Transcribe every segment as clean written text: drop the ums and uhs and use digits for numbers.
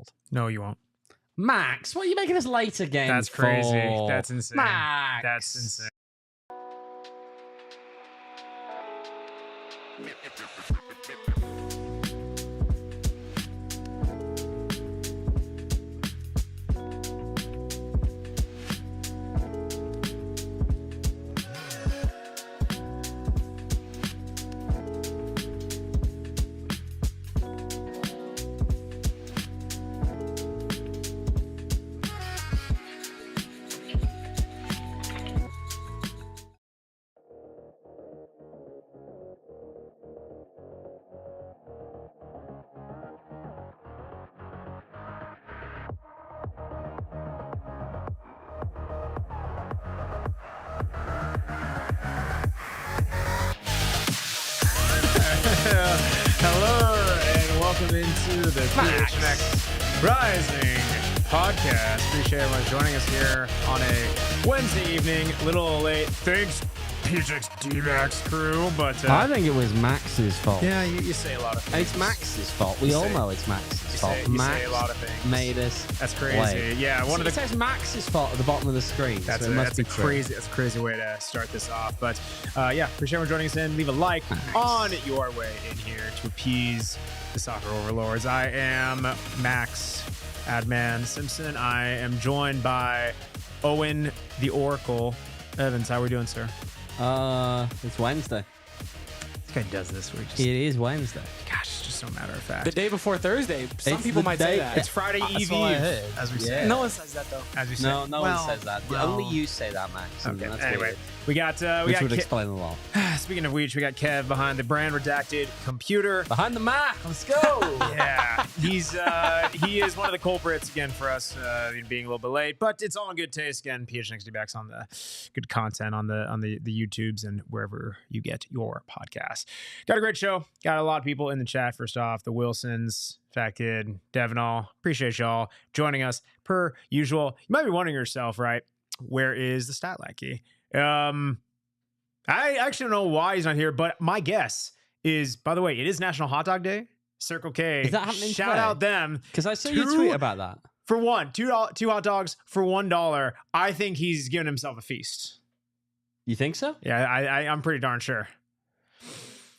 world. No, you won't. Max, what are you making us late again? That's crazy. for? That's insane. Max. That's insane. Hello and welcome into the PHNX Rising podcast. Appreciate everyone joining us here on a Wednesday evening. A little late. Thanks, PHNX D-Max crew. But I think it was Max's fault. yeah, you say a lot of things. It's Max's fault. We all know it's Max's fault. You Max say a lot of things. made us. That's crazy. Wait. Yeah, It says Max's fault at the bottom of the screen. That's so it must a be true. crazy. That's a crazy way to start this off. But yeah, appreciate everyone joining us in. Leave a like on your way in here to appease the soccer overlords. I am Max Adman Simpson. I am joined by Owain the Oracle Evans. How are we doing, sir? It's Wednesday. This guy does this. We're just, It is Wednesday. gosh, it's just no matter of fact. The day before Thursday. Some It's people the might day- say that. It's Friday Eve, what I heard. as we Yeah. say. No one says that though. As we say. No one Well, says that. well, Only you say that, Max. and Okay. that's Anyway, weird. we got Which would Ke- explain a lot. Speaking of which, we got Kev behind the brand redacted computer. Behind the Mac. Let's go. Yeah, he is one of the culprits again for us being a little bit late, but it's all in good taste. Again, PHNX D-Backs on the good content on the YouTubes and wherever you get your podcast. Got a great show. Got a lot of people in the chat. First off, the Wilsons, Fat Kid, Devinall. Appreciate y'all joining us per usual. You might be wondering yourself, right? Where is the stat lackey? I actually don't know why he's not here, but my guess is, by the way, it is National Hot Dog Day. Circle K. Is that happening Shout today? out them. Because I saw you Two- tweet about that. For one, two hot dogs for $1. I think he's giving himself a feast. You think so? Yeah, I'm pretty darn sure.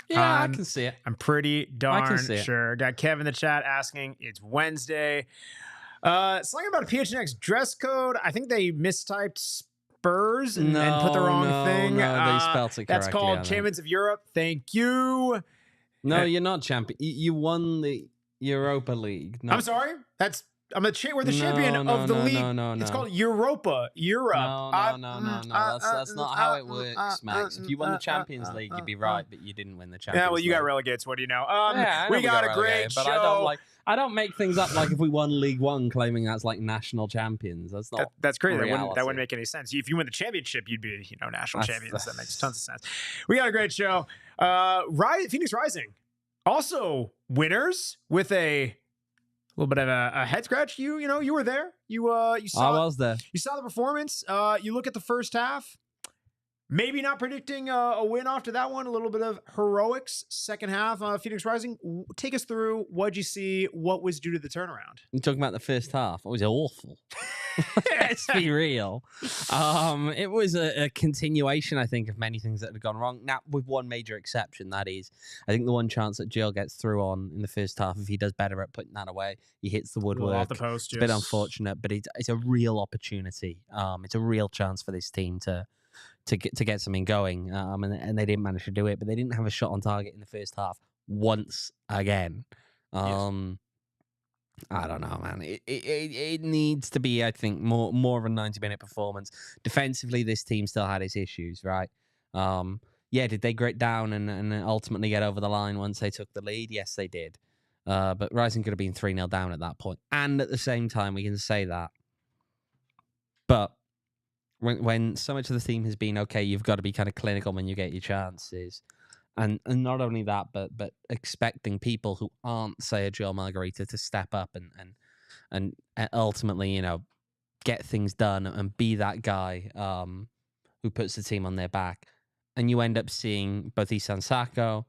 Yeah, I Um, can see it. I'm pretty darn see it. sure. Got Kev in the chat asking, it's Wednesday. Something about a PHNX dress code. I think they mistyped Spurs and put the wrong thing. No, they spelled it That's correctly, I called think. Champions of Europe. Thank you. No, you're not champion. You won the Europa League. No. I'm sorry. We're the champion of the league. No. It's called Europa. Europe. No. That's not how it works, Max. If you won the Champions League, you'd be right, but you didn't win the Champions League. Yeah, well, you got relegated. So what do you know? Yeah, I know we got a great relegated, show. But I don't make things up like if we won League One, claiming that's like national champions. That's not. That's crazy. That reality. wouldn't make any sense. If you win the championship, you'd be, national That's- champions. That makes tons of sense. We got a great show. Phoenix Rising, also winners with a little bit of a head scratch. You were there. You saw. I was there. You saw the performance. You look at the first half. Maybe not predicting a win after that one. A little bit of heroics. Second half, Phoenix Rising. Take us through. What'd you see? What was due to the turnaround? You're talking about the first half. It was awful. Let's be real. It was a continuation, I think, of many things that had gone wrong. Now, with one major exception, that is, I think the one chance that Jill gets through on in the first half, if he does better at putting that away, he hits the woodwork. Off the post. It's a bit unfortunate, but it's a real opportunity. It's a real chance for this team to get something going, and they didn't manage to do it. But they didn't have a shot on target in the first half once again. I don't know, man. It needs to be, I think, more of a 90-minute performance. Defensively, this team still had its issues, right? Did they grit down and ultimately get over the line once they took the lead? Yes, they did. But Rising could have been 3-0 down at that point. And at the same time, we can say that. But when so much of the theme has been, okay, you've got to be kind of clinical when you get your chances. And not only that, but expecting people who aren't, say, a Joe Margarita to step up and ultimately, get things done and be that guy who puts the team on their back. And you end up seeing both Ihsan Sacko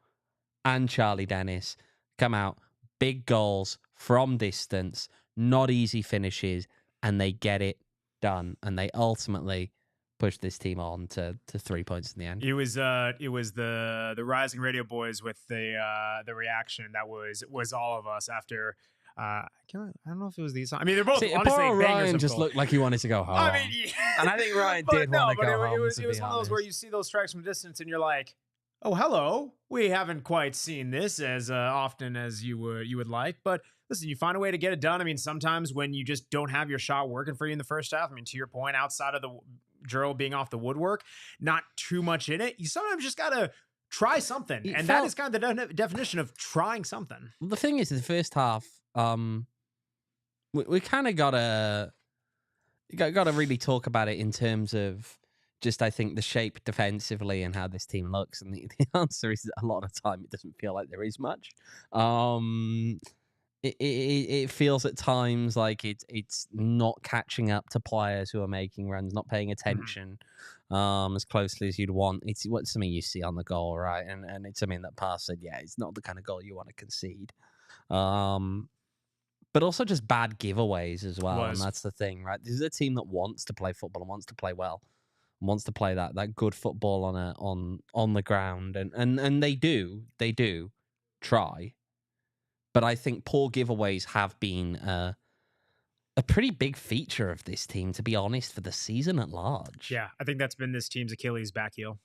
and Charlie Dennis come out, big goals from distance, not easy finishes, and they get it done, and they ultimately push this team on to 3 points in the end. It was the Rising Radio Boys with the reaction that was all of us after. I don't know if it was these. I mean, they're both honestly poor bangers. Ryan of just goal. looked like he wanted to go home. I mean, yeah. And I think Ryan did want to go home. It was one of those where you see those strikes from distance and you're like, oh, hello. We haven't quite seen this as often as you would like, but listen, you find a way to get it done. I mean, sometimes when you just don't have your shot working for you in the first half, I mean, to your point, outside of the Gerald being off the woodwork, not too much in it. You sometimes just got to try something. And that is kind of the definition of trying something. The thing is, in the first half, we kind of gotta really talk about it in terms of just, I think, the shape defensively and how this team looks. And the answer is a lot of the time it doesn't feel like there is much. It feels at times like it's not catching up to players who are making runs, not paying attention as closely as you'd want. It's something you see on the goal, right? And it's something that Pa said, yeah, it's not the kind of goal you want to concede. But also just bad giveaways as well. And that's the thing, right? This is a team that wants to play football and wants to play well, and wants to play that good football on the ground. And they do try. But I think poor giveaways have been a pretty big feature of this team, to be honest, for the season at large. Yeah, I think that's been this team's Achilles back heel.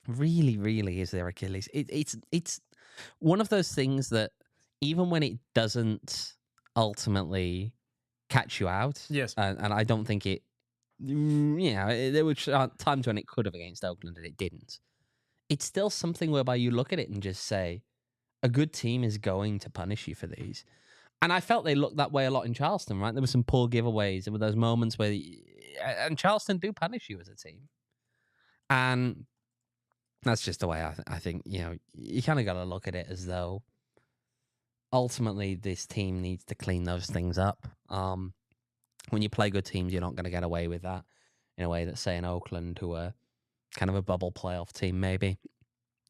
Really, really is their Achilles. It's one of those things that even when it doesn't ultimately catch you out, yes, and I don't think it, there were times when it could have against Oakland and it didn't. It's still something whereby you look at it and just say, a good team is going to punish you for these. And I felt they looked that way a lot in Charleston, right? There were some poor giveaways. There were those moments where... And Charleston do punish you as a team. And that's just the way I think, you kind of got to look at it as though ultimately this team needs to clean those things up. When you play good teams, you're not going to get away with that in a way that, say, in Oakland, who are kind of a bubble playoff team, maybe.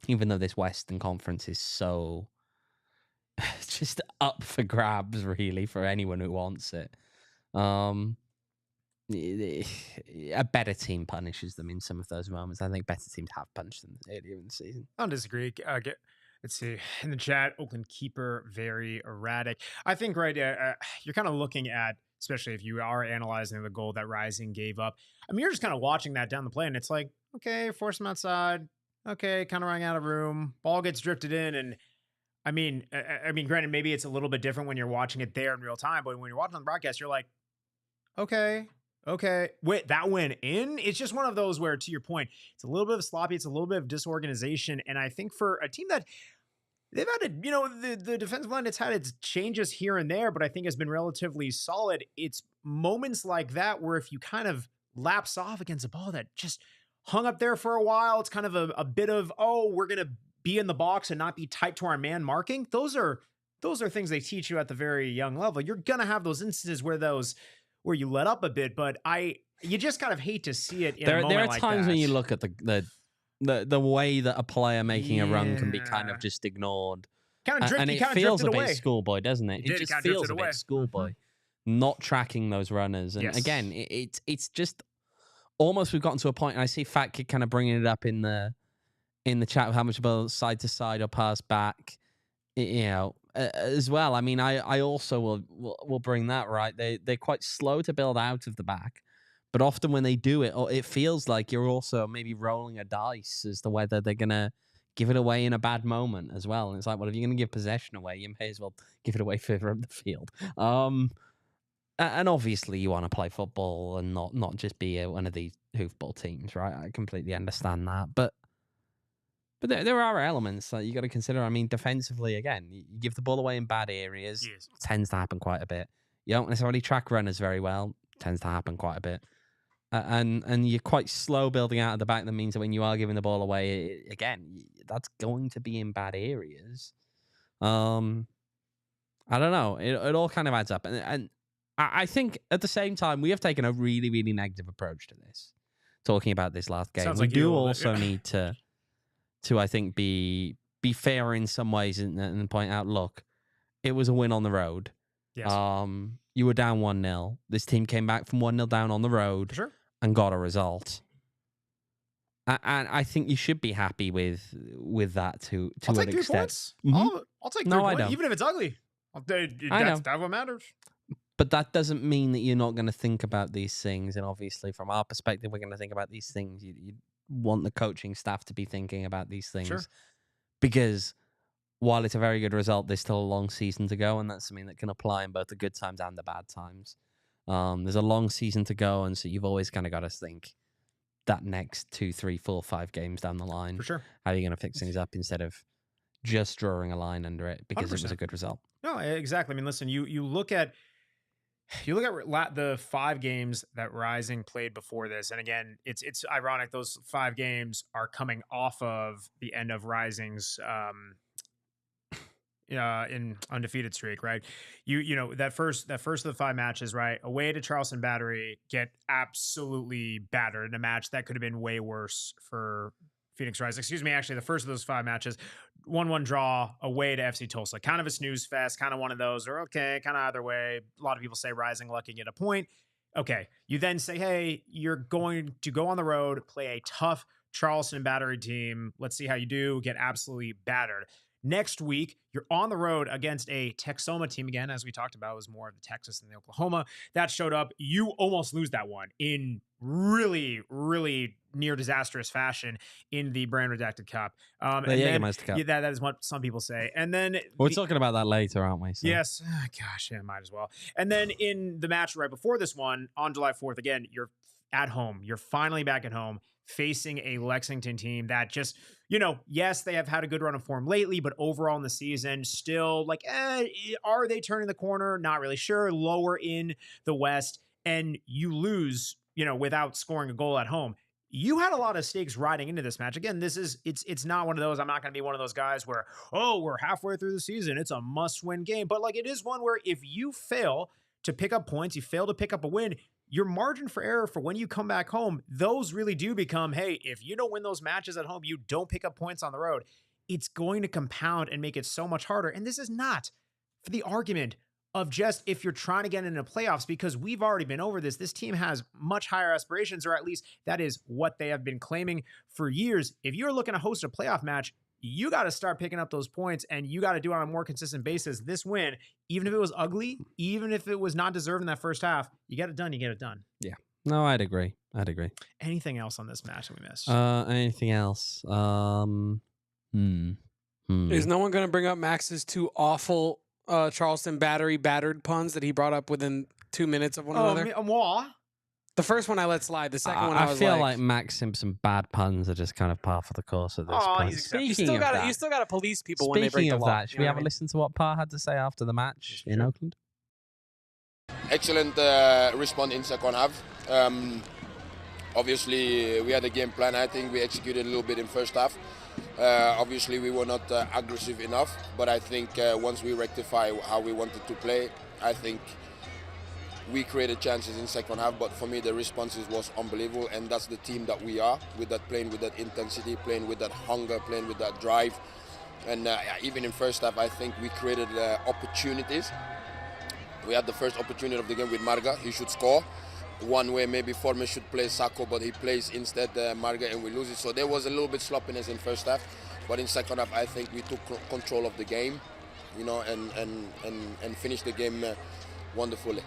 Even though this Western Conference is so just up for grabs, really, for anyone who wants it. A better team punishes them in some of those moments. I think better teams have punished them earlier in the season. I don't disagree. Let's see. In the chat, Oakland keeper, very erratic. I think, right, you're kind of looking at, especially if you are analyzing the goal that Rising gave up. I mean, you're just kind of watching that down the play, and it's like, okay, force him outside. Okay, kind of running out of room. Ball gets drifted in, and I mean, granted, maybe it's a little bit different when you're watching it there in real time, but when you're watching on the broadcast, you're like, okay, wait, that went in? It's just one of those where, to your point, it's a little bit of sloppy, it's a little bit of disorganization, and I think for a team that they've had, the defensive line, it's had its changes here and there, but I think has been relatively solid. It's moments like that where if you kind of lapse off against a ball that just hung up there for a while, it's kind of a bit of, we're going to be in the box and not be tight to our man marking. Those are things they teach you at the very young level. You're going to have those instances where you let up a bit, but you just kind of hate to see it in a moment like that. There are times when you look at the way that a player making a run can be kind of just ignored. Kind of drifted, and it feels a bit schoolboy, doesn't it? It just feels a bit schoolboy. Not tracking those runners. And again, it's just almost we've gotten to a point, and I see Fat Kid kind of bringing it up in the chat of how much about side to side or pass back, as well. I mean, I also will bring that, right. They're quite slow to build out of the back, but often when they do it, it feels like you're also maybe rolling a dice as to whether they're gonna give it away in a bad moment as well. And it's like, well, if you're gonna give possession away, you may as well give it away further up the field. And obviously you want to play football and not just be one of these hoofball teams, right? I completely understand that. But there are elements that you got to consider. I mean, defensively, again, you give the ball away in bad areas. Yes. Tends to happen quite a bit. You don't necessarily track runners very well. Tends to happen quite a bit. And you're quite slow building out of the back. That means that when you are giving the ball away, again, that's going to be in bad areas. I don't know. It all kind of adds up. And I think at the same time, we have taken a really, really negative approach to this. Talking about this last game, we do also need to I think be fair in some ways and point out, look, it was a win on the road. Yes. You were down 1-0. This team came back from 1-0 down on the road For sure. and got a result. And I think you should be happy with that to I'll an take 3 extent. points. Mhm. I'll take 3 No, I points, don't. even if it's ugly. That's what matters. But that doesn't mean that you're not going to think about these things. And obviously, from our perspective, we're going to think about these things. You want the coaching staff to be thinking about these things. Sure. Because while it's a very good result, there's still a long season to go. And that's something that can apply in both the good times and the bad times. There's a long season to go. And so you've always kind of got to think that next 2, 3, 4, 5 games down the line. For sure. How are you going to fix things up instead of just drawing a line under it because 100%. it was a good result? No, exactly. I mean, listen, you look at the 5 games that Rising played before this, and again, it's ironic those 5 games are coming off of the end of Rising's in undefeated streak, right? You know that first of the 5 matches, right? Away to Charleston Battery, get absolutely battered in a match that could have been way worse for Phoenix Rising. Excuse me, actually, the first of those 5 matches, 1-1 draw away to FC Tulsa. Kind of a snooze fest, kind of one of those, or okay, kind of either way. A lot of people say Rising lucky get a point. Okay, you then say, hey, you're going to go on the road, play a tough Charleston Battery team. Let's see how you do. Get absolutely battered. Next week, you're on the road against a Texoma team again, as we talked about, it was more of the Texas than the Oklahoma. That showed up. You almost lose that one in really, really near disastrous fashion in the Brand Redacted Cup. The Jägermeister Cup. Yeah, that is what some people say. And then We're talking about that later, aren't we? So. Yes. Oh, gosh, yeah, might as well. And then in the match right before this one, on July 4th, again, you're at home. You're finally back at home facing a Lexington team that just, yes, they have had a good run of form lately, but overall in the season, still like, are they turning the corner? Not really sure. Lower in the West, and you lose, without scoring a goal at home. You had a lot of stakes riding into this match. Again, it's not one of those, I'm not going to be one of those guys where, we're halfway through the season, it's a must-win game. But like, it is one where if you fail to pick up points, you fail to pick up a win, your margin for error for when you come back home, those really do become, hey, if you don't win those matches at home, you don't pick up points on the road, it's going to compound and make it so much harder. And this is not for the argument of just if you're trying to get into playoffs, because we've already been over this. This team has much higher aspirations, or at least that is what they have been claiming for years. If you're looking to host a playoff match, you got to start picking up those points, and you got to do it on a more consistent basis. This win, even if it was ugly, even if it was not deserved in that first half, you get it done. You get it done. Yeah. No, I'd agree. Anything else on this match that we missed? Anything else? Is no one going to bring up Max's 2 awful Charleston battered puns that he brought up within 2 minutes of one another? Moi? The first one I let slide. The second one I was feel like Max Simpson bad puns are just kind of par for the course at this point. you still got to police people when they break the law. Speaking of that, should we have a listen to what Pa had to say after the match in Oakland? Excellent response in second half. Obviously, we had a game plan. I think we executed a little bit in first half. Obviously, we were not aggressive enough, but I think once we rectify how we wanted to play, I think we created chances in second half. But for me, the responses was unbelievable, and that's the team that we are, with that playing with that intensity, playing with that hunger, playing with that drive. And even in first half, I think we created opportunities. We had the first opportunity of the game with Marga. He should score. One way maybe Forman should play Sacko, but he plays instead Marga, and we lose it. So there was a little bit sloppiness in first half, but in second half I think we took control of the game, and finished the game wondefully.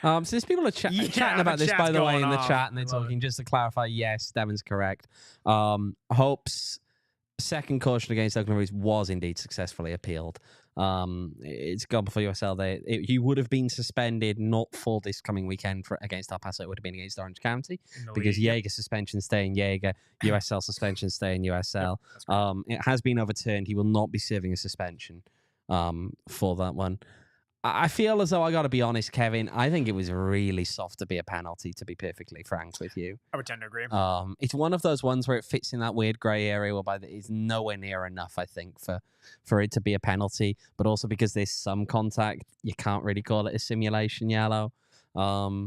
So there's people are chatting about this, by the way, in the chat, and they're talking. It. Just to clarify, yes, Devin's correct. Hope's second caution against Oakland Roots was indeed successfully appealed. It's gone before USL. He would have been suspended not for this coming weekend against El Paso. It would have been against Orange County because Jaeger suspension stay in Jaeger, USL suspension stay in USL. It has been overturned. He will not be serving a suspension for that one. I feel as though I got to be honest, Kevin. I think it was really soft to be a penalty, to be perfectly frank with you. I would tend to agree. It's one of those ones where it fits in that weird grey area whereby it's nowhere near enough, I think, for it to be a penalty. But also because there's some contact, you can't really call it a simulation yellow. I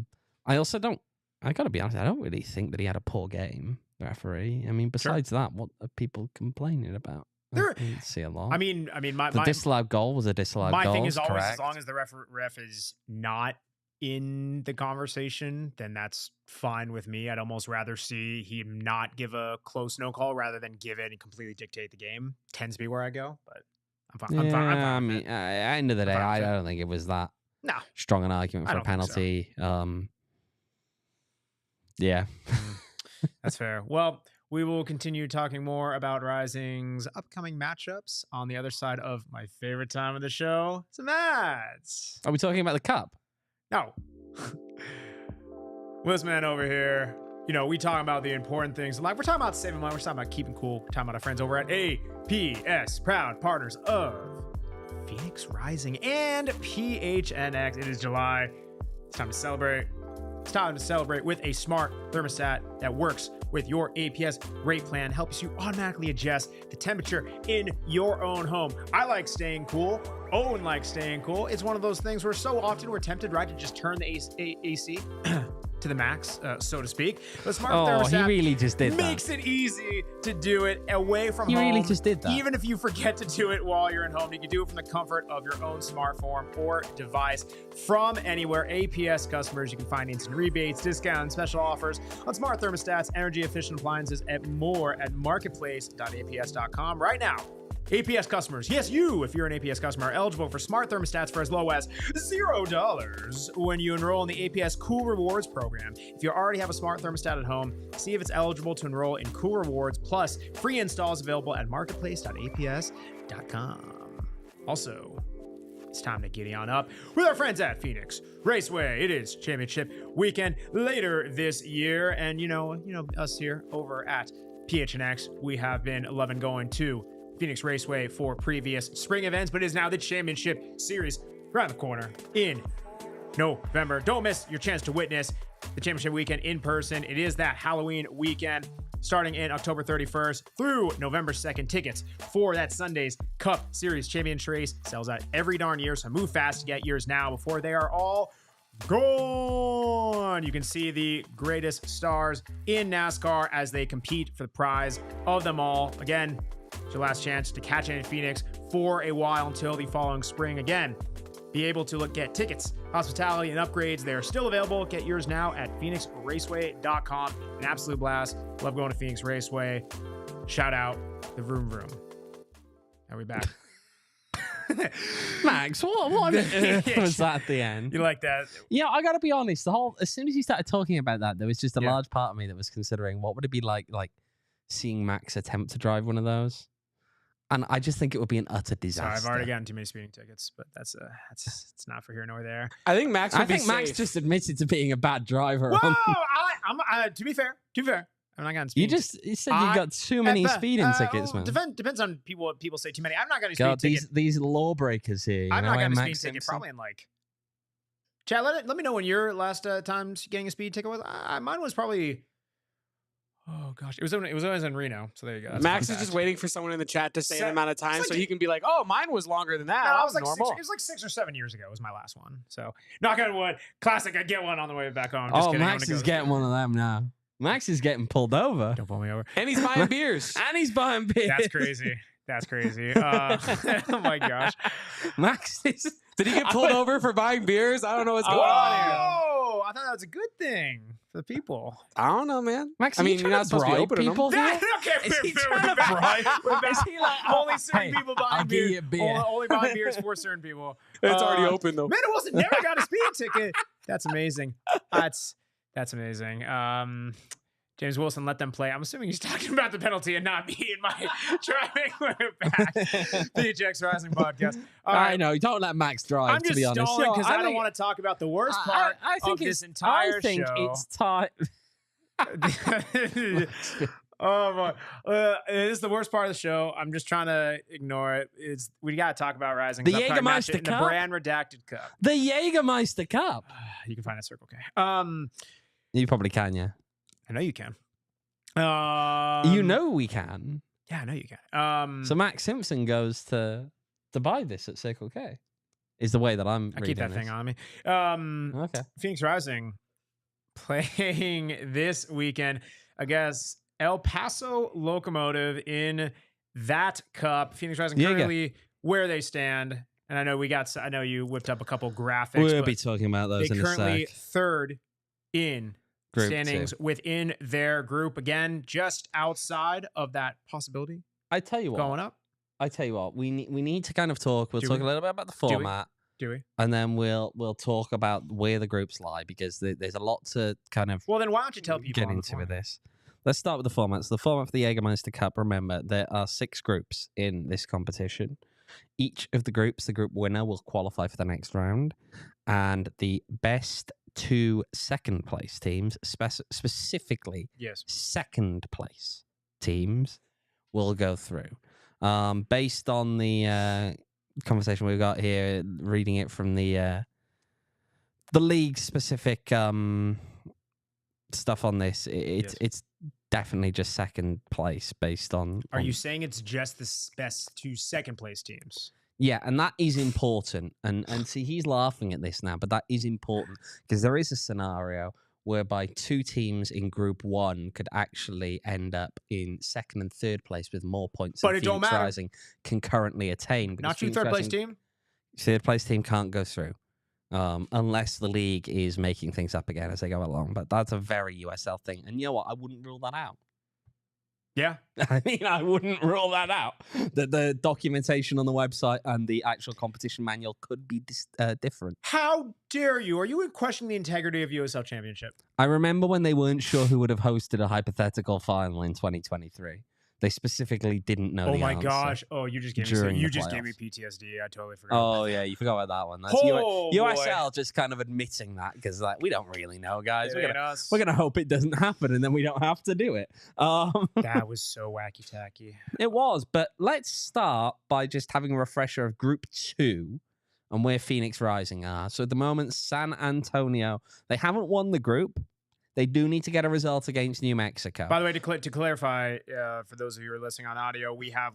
got to be honest, I don't really think that he had a poor game, the referee. I mean, besides that, what are people complaining about? There, I didn't see a lot. I mean, the my disallowed goal was a disallowed my goal. thing is always correct. as long as the ref is not in the conversation, then that's fine with me. I'd almost rather see him not give a close no call rather than give it and completely dictate the game. Tends to be where I go, but I'm fine. I'm fine. I with mean, it. at the end of the day, fine I with it. don't think it was that No, strong an argument I for a don't think so. penalty. Yeah. that's fair. Well, we will continue talking more about Rising's upcoming matchups on the other side of my favorite time of the show, some ads. Are we talking about the cup? No. This man over here, you know, we talking about the important things. Like, we're talking about saving money. We're talking about keeping cool. We're talking about our friends over at APS, proud partners of Phoenix Rising and PHNX. It is July. It's time to celebrate. It's time to celebrate with a smart thermostat that works with your APS rate plan, helps you automatically adjust the temperature in your own home. I like staying cool. Owain likes staying cool. It's one of those things where so often we're tempted, right, to just turn the AC to the max, so to speak. The smart thermostat he really just did makes that. it easy to do it away from He home. really just did that. Even if you forget to do it while you're at home, you can do it from the comfort of your own smartphone or device from anywhere. APS customers, you can find instant rebates, discounts, special offers on smart thermostats, energy efficient appliances, and more at marketplace.aps.com right now. APS customers, yes, you, if you're an APS customer, are eligible for smart thermostats for as low as $0 when you enroll in the APS Cool Rewards program. If you already have a smart thermostat at home, see if it's eligible to enroll in Cool Rewards, plus free installs available at marketplace.aps.com. Also, it's time to giddy on up with our friends at Phoenix Raceway. It is championship weekend later this year, and you know us here over at PHNX, we have been loving going to Phoenix Raceway for previous spring events, but it is now the championship series around the corner in November. Don't miss your chance to witness the championship weekend in person. It is that Halloween weekend starting in October 31st through November 2nd. Tickets for that Sunday's Cup Series Championship race sells out every darn year, so move fast to get yours now before they are all gone. You can see the greatest stars in NASCAR as they compete for the prize of them all. Again, it's your last chance to catch it in Phoenix for a while until the following spring. Again, be able to get tickets, hospitality, and upgrades. They are still available. Get yours now at phoenixraceway.com. An absolute blast. Love going to Phoenix Raceway. Shout out the Vroom Vroom. Are we back? Max, what was that at the end? You like that? Yeah, I gotta be honest. As soon as you started talking about that, there was just a large part of me that was considering what would it be like seeing Max attempt to drive one of those. And I just think it would be an utter disaster. Sorry, I've already gotten too many speeding tickets, but it's not for here nor there. I think Max would be Max safe. just admitted to being a bad driver. Whoa! To be fair, I'm not getting speeding. You said you got too many speeding tickets, man. Depends on what people say too many. I'm not going to God, speeding ticket. these lawbreakers here. I'm not getting a speeding Max ticket. Simpson? Probably in Chad, let me know when your last time getting a speed ticket was. Mine was probably. Oh gosh, it was always in Reno. So there you go. That's Max is just waiting for someone in the chat to say an amount of time so he can be like, "Oh, mine was longer than that." No, That it was was normal. it was like 6 or 7 years ago. Was my last one. So knock on wood. Classic. I get one on the way back home. Just kidding. Max is getting one of them now. Max is getting pulled over. Don't pull me over. And he's buying beers. And he's buying beers. That's crazy. That's crazy. Oh my gosh. Max is. Did he get pulled over for buying beers? I don't know what's going on here. Oh, I thought that was a good thing for the people. I don't know, man. Max, I mean, you're not supposed to be opening them. people here? Okay, Is he we're trying to back. bribe? We're back. Is he like, only certain people buying I'll beer? give you a beer. Only buying beers for certain people. It's already open though. Man, it wasn't. Never got a speeding ticket. That's amazing. That's amazing. James Wilson, let them play. I'm assuming he's talking about the penalty and not me and my driving. We're back. PHX Rising Podcast. All right. I know. You don't let Max drive, I'm to just be honest. stalling because I don't think- want to talk about the worst part of this entire I think show. it's time. Oh my! It is the worst part of the show. I'm just trying to ignore it. We got to talk about Rising. The 'cause I'm trying to match Jägermeister it in the Cup? brand redacted cup. The Jägermeister Cup. You can find it at Circle K. You probably can, yeah. I know you can. You know we can. Yeah, I know you can. So Max Simpson goes to buy this at Circle K. Is the way that I'm I reading keep that this. thing on me. Okay. Phoenix Rising playing this weekend against El Paso Locomotive in that cup. Phoenix Rising Jaeger. currently where they stand. And I know you whipped up a couple graphics. We'll but be talking about those they in a currently sec. third in Group standings 2. within their group. Again, just outside of that possibility I tell you what. going up. I tell you what. We need to kind of talk. We'll Do talk we? a little bit about the we? format, Do we? and then we'll talk about where the groups lie because there's a lot to kind of Well, then why don't you tell people get on the into with format? this. Let's start with the format. So the format for the Jägermeister Cup, remember, there are 6 groups in this competition. Each of the groups, the group winner will qualify for the next round, and the best 2 second place teams, specifically Yes. second place teams, will go through. Based on the conversation we've got here, reading it from the league specific stuff on this, it's definitely just second place based on. Are you saying it's just the best 2 second place teams? Yeah, and that is important. And see, he's laughing at this now, but that is important because there is a scenario whereby 2 teams in Group 1 could actually end up in second and third place with more points But than it don't Phoenix matter. Rising can currently attain. because Not your Phoenix third place Rising- team? Third place team can't go through unless the league is making things up again as they go along. But that's a very USL thing. And you know what? I wouldn't rule that out. Yeah. I mean, I wouldn't rule that out. That the documentation on the website and the actual competition manual could be different. How dare you? Are you questioning the integrity of USL Championship? I remember when they weren't sure who would have hosted a hypothetical final in 2023. They specifically didn't know Oh the my answer. gosh. Oh, you just gave during me the gave me playoffs. PTSD. I totally forgot. Oh, yeah, you forgot about that one. That's Oh, USL just kind of admitting that because like, we don't really know, guys. It ain't us. We're gonna hope it doesn't happen, and then we don't have to do it. That was so wacky tacky. It was, but let's start by just having a refresher of Group 2 and where Phoenix Rising are. So at the moment, San Antonio, they haven't won the group. They do need to get a result against New Mexico. By the way, to clarify, for those of you who are listening on audio, we have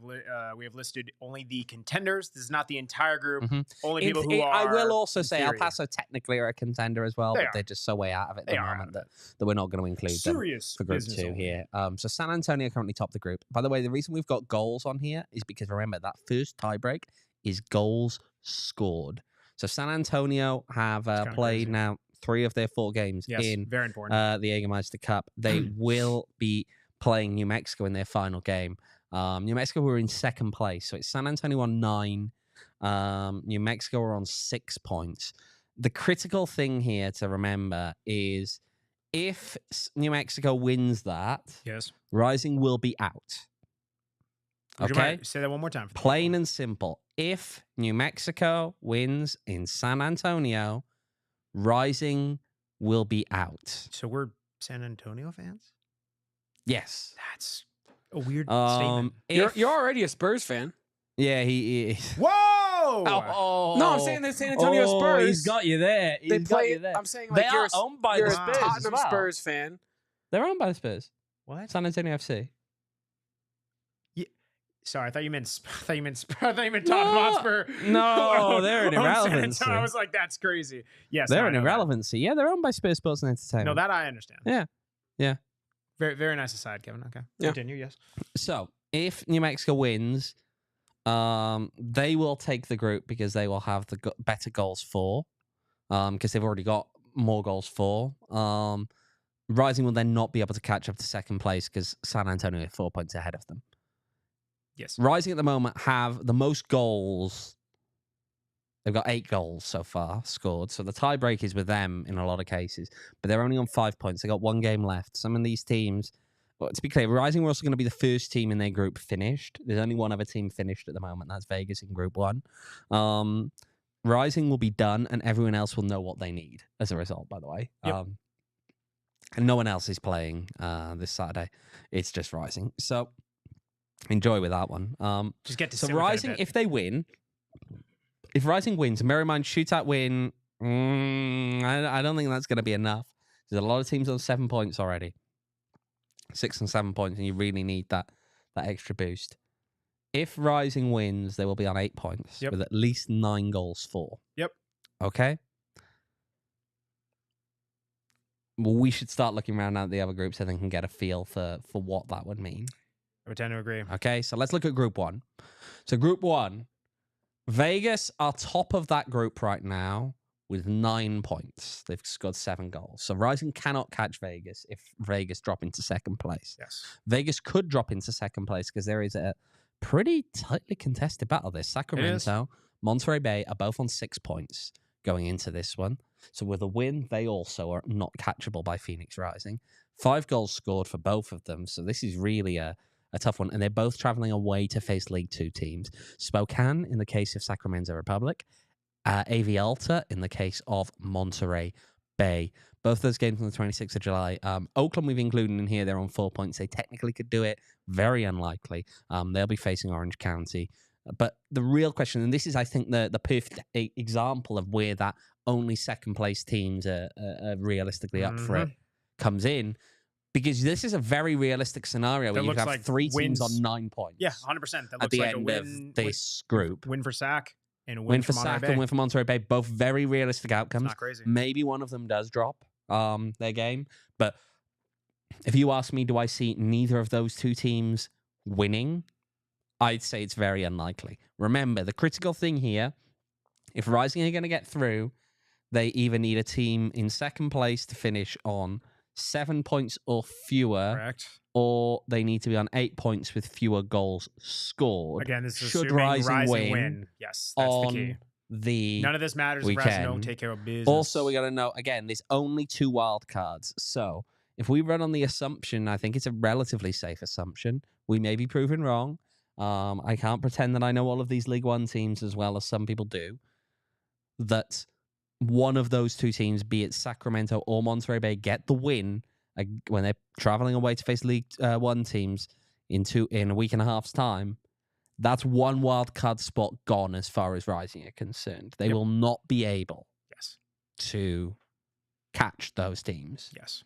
listed only the contenders. This is not the entire group. Mhm. Only people who are. I will also say El theory. Paso technically are a contender as well, They but are. they're just so way out of it at They the are moment out of that we're not going to include them serious for Group business 2 only. here. So San Antonio currently top the group. By the way, the reason we've got goals on here is because remember that first tiebreak is goals scored. So San Antonio have kinda played crazy. now 3 of their 4 games Yes, in very important. the Jägermeister Cup. They will be playing New Mexico in their final game. New Mexico were in second place, so it's San Antonio on 9. New Mexico are on 6 points. The critical thing here to remember is if New Mexico wins that, Yes. Rising will be out. Would you Okay? mind- say that one more time. For the Plain people? and simple. If New Mexico wins in San Antonio, Rising will be out. So we're San Antonio fans? Yes. That's a weird statement. You're already a Spurs fan. Yeah, he is. Whoa! Oh, No, I'm saying the San Antonio Spurs. He's got you there. He's They got play. you there. I'm saying They like are owned by you're the a Spurs as Tottenham well. Spurs fan. They're owned by the Spurs. What? San Antonio FC. Sorry, I thought you meant Tottenham Hotspur. No, they're an Own San irrelevancy. Antonio. I was like, that's crazy. Yes, They're no, I an know that. irrelevancy. Yeah, they're owned by Spurs Sports and Entertainment. No, that I understand. Yeah. Yeah. Very, very nice aside, Kevin. Okay. Yeah. Continue. Yes. So if New Mexico wins, they will take the group because they will have the better goals for, because they've already got more goals for. Rising will then not be able to catch up to second place because San Antonio are 4 points ahead of them. Yes. Rising at the moment have the most goals. They've got 8 goals so far scored. So the tiebreak is with them in a lot of cases. But they're only on 5 points. They got 1 game left. Some of these teams, well, to be clear, Rising were also going to be the first team in their group finished. There's only one other team finished at the moment. That's Vegas in Group 1. Rising will be done, and everyone else will know what they need as a result, by the way. Yep. And no one else is playing this Saturday. It's just Rising. So enjoy with that one. Just get to So sit with it a Rising, bit. if they win, if Rising wins, and bear in mind, shootout win, I don't think that's going to be enough. There's a lot of teams on 7 points already. 6 and 7 points, and you really need that extra boost. If Rising wins, they will be on 8 points Yep. with at least 9 goals for. Yep. Okay? Well, we should start looking around at the other groups, I think, and get a feel for what that would mean. I would tend to agree. Okay, so let's look at Group 1. So Group 1, Vegas are top of that group right now with 9 points. They've scored 7 goals. So Rising cannot catch Vegas if Vegas drop into second place. Yes. Vegas could drop into second place because there is a pretty tightly contested battle there. Sacramento, Monterey Bay are both on 6 points going into this one. So with a win, they also are not catchable by Phoenix Rising. 5 goals scored for both of them. So this is really a tough one. And they're both traveling away to face League 2 teams. Spokane in the case of Sacramento Republic. AV Alta in the case of Monterey Bay. Both those games on the 26th of July. Oakland we've included in here. They're on 4 points. They technically could do it. Very unlikely. They'll be facing Orange County. But the real question, and this is, I think, the perfect example of where that only second place teams are realistically up for it, comes in. Because this is a very realistic scenario where you have like 3 teams on 9 points. Yeah, 100%. That at the end of this group. Win for Sac and a win for Sac and win for Monterey Bay. Both very realistic outcomes. It's not crazy. Maybe one of them does drop their game. But if you ask me, do I see neither of those 2 teams winning? I'd say it's very unlikely. Remember, the critical thing here, if Rising are going to get through, they either need a team in second place to finish on 7 points or fewer, correct, or they need to be on 8 points with fewer goals scored. Again, this is should assuming Rising win. Yes, that's the key. None of this matters if Rising don't take care of business. Also, we got to know, again, there's only 2 wild cards. So if we run on the assumption, I think it's a relatively safe assumption. We may be proven wrong. I can't pretend that I know all of these League One teams as well as some people do. That one of those 2 teams, be it Sacramento or Monterey Bay, get the win when they're traveling away to face League One teams in a week and a half's time. That's 1 wild card spot gone as far as Rising are concerned. They will not be able to catch those teams. Yes.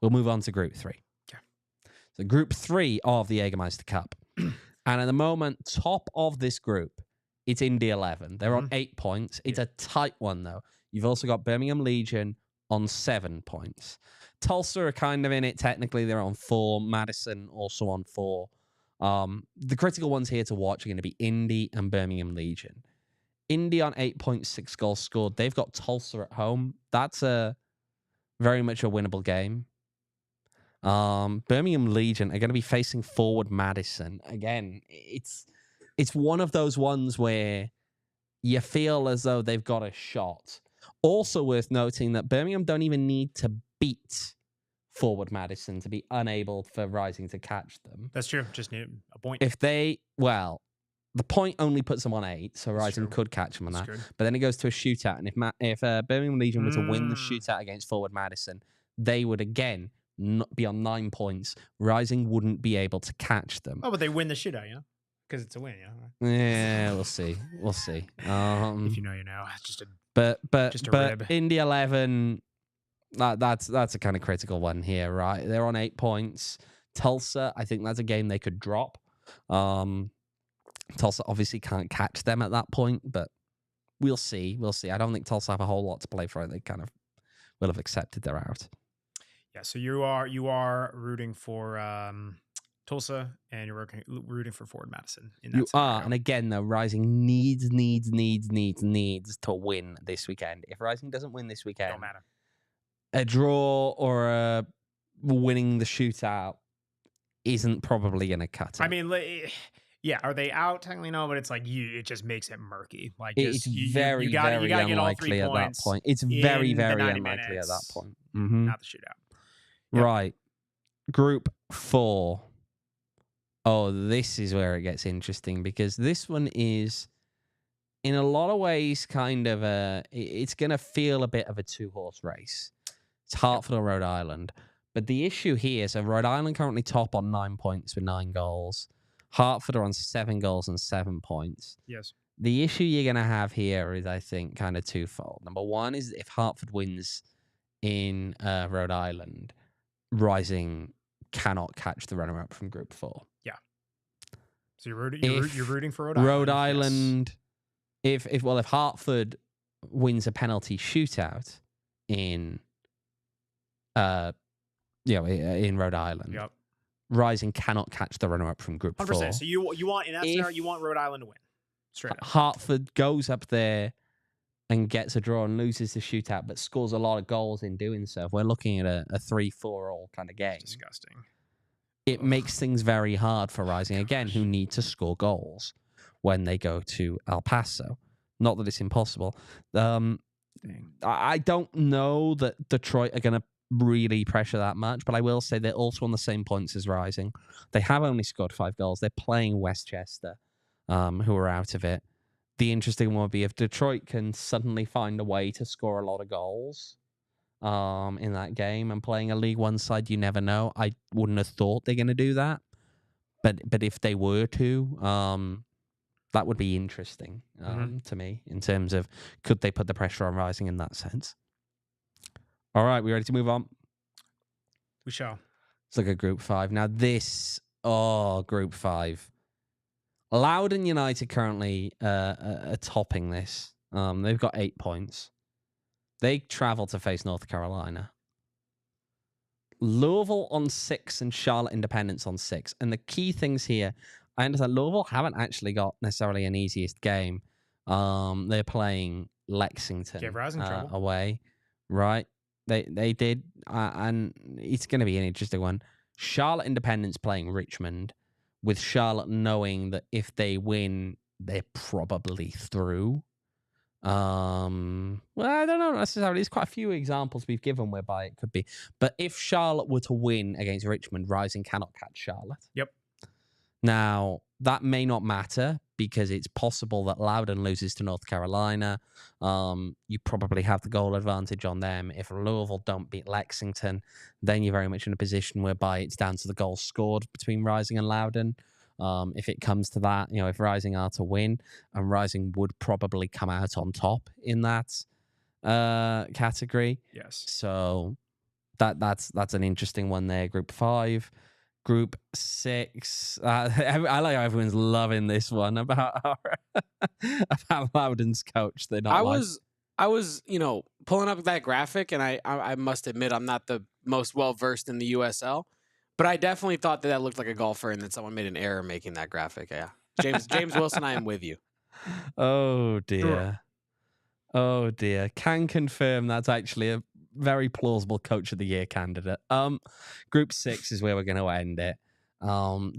We'll move on to Group 3. Okay. So Group 3 of the Jägermeister Cup. And at the moment, top of this group, it's Indy 11. They're on 8 points. It's a tight one, though. You've also got Birmingham Legion on 7 points. Tulsa are kind of in it. Technically, they're on 4. Madison also on 4. The critical ones here to watch are going to be Indy and Birmingham Legion. Indy on 8 points, 6 goals scored. They've got Tulsa at home. That's very much a winnable game. Birmingham Legion are going to be facing Forward Madison. Again, it's one of those ones where you feel as though they've got a shot. Also worth noting that Birmingham don't even need to beat Forward Madison to be unable for Rising to catch them. That's true. Just need a point. The point only puts them on 8, so Rising could catch them on that. But then it goes to a shootout, and if Birmingham Legion were to win the shootout against Forward Madison, they would again not be on 9 points. Rising wouldn't be able to catch them. Oh, but they win the shootout, you know? Because it's a win, Yeah, we'll see. We'll see. If you know, you know. It's just a rib. Indy 11, that's a kind of critical one here, right? They're on 8 points. Tulsa, I think that's a game they could drop. Tulsa obviously can't catch them at that point, but we'll see. We'll see. I don't think Tulsa have a whole lot to play for. They kind of will have accepted they're out. Yeah, so you are rooting for Tulsa, and you're rooting for Forward Madison. In that scenario. And again, though, Rising needs to win this weekend. If Rising doesn't win this weekend, don't matter. A draw or a winning the shootout isn't probably going to cut it. I mean, yeah, are they out? Technically, no, but it's like it just makes it murky. Like it's very unlikely at that point. It's very unlikely at that point. Mm-hmm. Not the shootout. Yep. Right. Group 4. Oh, this is where it gets interesting because this one is, in a lot of ways, kind of it's going to feel a bit of a 2-horse race. It's Hartford or Rhode Island. But the issue here is Rhode Island currently top on 9 points with 9 goals. Hartford are on 7 goals and 7 points. Yes. The issue you're going to have here is, I think, kind of twofold. Number one is if Hartford wins in Rhode Island, Rising cannot catch the runner-up from Group 4. Yeah. So you're rooting for Rhode Island. Rhode Island, yes. If Hartford wins a penalty shootout in Rhode Island, yep. Rising cannot catch the runner-up from Group 4. 100%. So you want, in that If- scenario, you want Rhode Island to win. Straight up. Hartford goes up there and gets a draw and loses the shootout, but scores a lot of goals in doing so. If we're looking at a 3-4 all kind of game, Disgusting. it makes things very hard for Rising, again, who need to score goals when they go to El Paso. Not that it's impossible. I don't know that Detroit are going to really pressure that much, but I will say they're also on the same points as Rising. They have only scored 5 goals. They're playing Westchester, who are out of it. The interesting one would be if Detroit can suddenly find a way to score a lot of goals in that game, and playing a League One side, you never know. I wouldn't have thought they're going to do that, but if they were to, that would be interesting to me in terms of could they put the pressure on Rising in that sense. All right, we ready to move on? We shall. Let's look at Group 5. Now Group 5. Loudoun United currently are topping this. They've got 8 points. They travel to face North Carolina. Louisville on 6 and Charlotte Independence on 6. And the key things here, I understand Louisville haven't actually got necessarily an easiest game. They're playing Lexington away, right? They did, and it's going to be an interesting one. Charlotte Independence playing Richmond, with Charlotte knowing that if they win, they're probably through. Well, I don't know necessarily. There's quite a few examples we've given whereby it could be. But if Charlotte were to win against Richmond, Rising cannot catch Charlotte. Yep. Now, that may not matter because it's possible that Loudoun loses to North Carolina. You probably have the goal advantage on them. If Louisville don't beat Lexington, then you're very much in a position whereby it's down to the goals scored between Rising and Loudoun. If it comes to that, if Rising are to win, and Rising would probably come out on top in that category. Yes. So that's an interesting one there. Group 5. Group 6. I like how everyone's loving this one about about Loudoun's coach. They're not. I was, pulling up that graphic, and I must admit I'm not the most well versed in the USL, but I definitely thought that looked like a golfer, and that someone made an error making that graphic. Yeah, James Wilson, I am with you. Oh dear, oh dear. Can confirm that's actually a very plausible Coach of the Year candidate. Group 6 is where we're going to end it.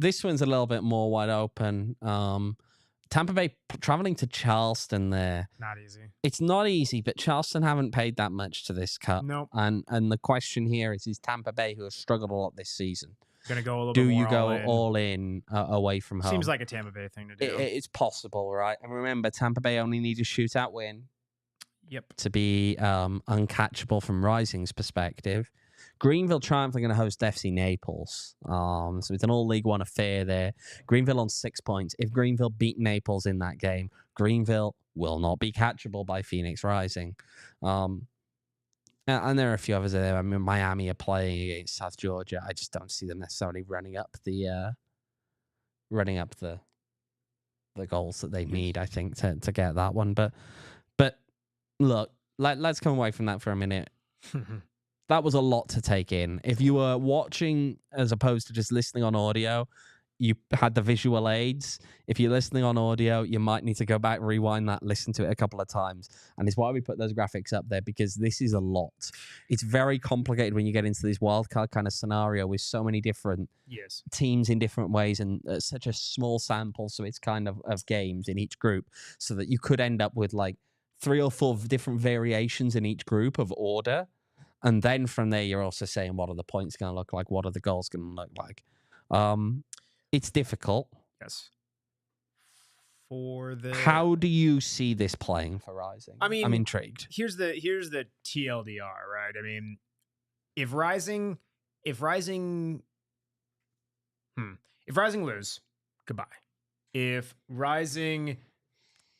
This one's a little bit more wide open. Tampa Bay traveling to Charleston there. Not easy. It's not easy, but Charleston haven't paid that much to this cup. Nope. And the question here is Tampa Bay, who have struggled a lot this season, Going to go a little bit more do you go all in away from home? Seems like a Tampa Bay thing to do. It's possible, right? And remember, Tampa Bay only need a shootout win. Yep. To be uncatchable from Rising's perspective. Greenville triumphantly going to host FC Naples. So it's an all League One affair there. Greenville on 6 points. If Greenville beat Naples in that game, Greenville will not be catchable by Phoenix Rising. And there are a few others there. I mean, Miami are playing against South Georgia. I just don't see them necessarily running up the goals that they need, I think, to get that one. But look, let's come away from that for a minute. That was a lot to take in. If you were watching as opposed to just listening on audio, you had the visual aids. If you're listening on audio, you might need to go back, rewind that, listen to it a couple of times. And it's why we put those graphics up there, because this is a lot. It's very complicated when you get into this wildcard kind of scenario with so many different teams in different ways and such a small sample. So it's kind of games in each group, so that you could end up with like 3 or 4 different variations in each group of order. And then from there, you're also saying, what are the points going to look like? What are the goals going to look like? It's difficult. Yes. How do you see this playing for Rising? I mean, I'm intrigued. Here's the TLDR, right? I mean, if Rising lose, goodbye. If Rising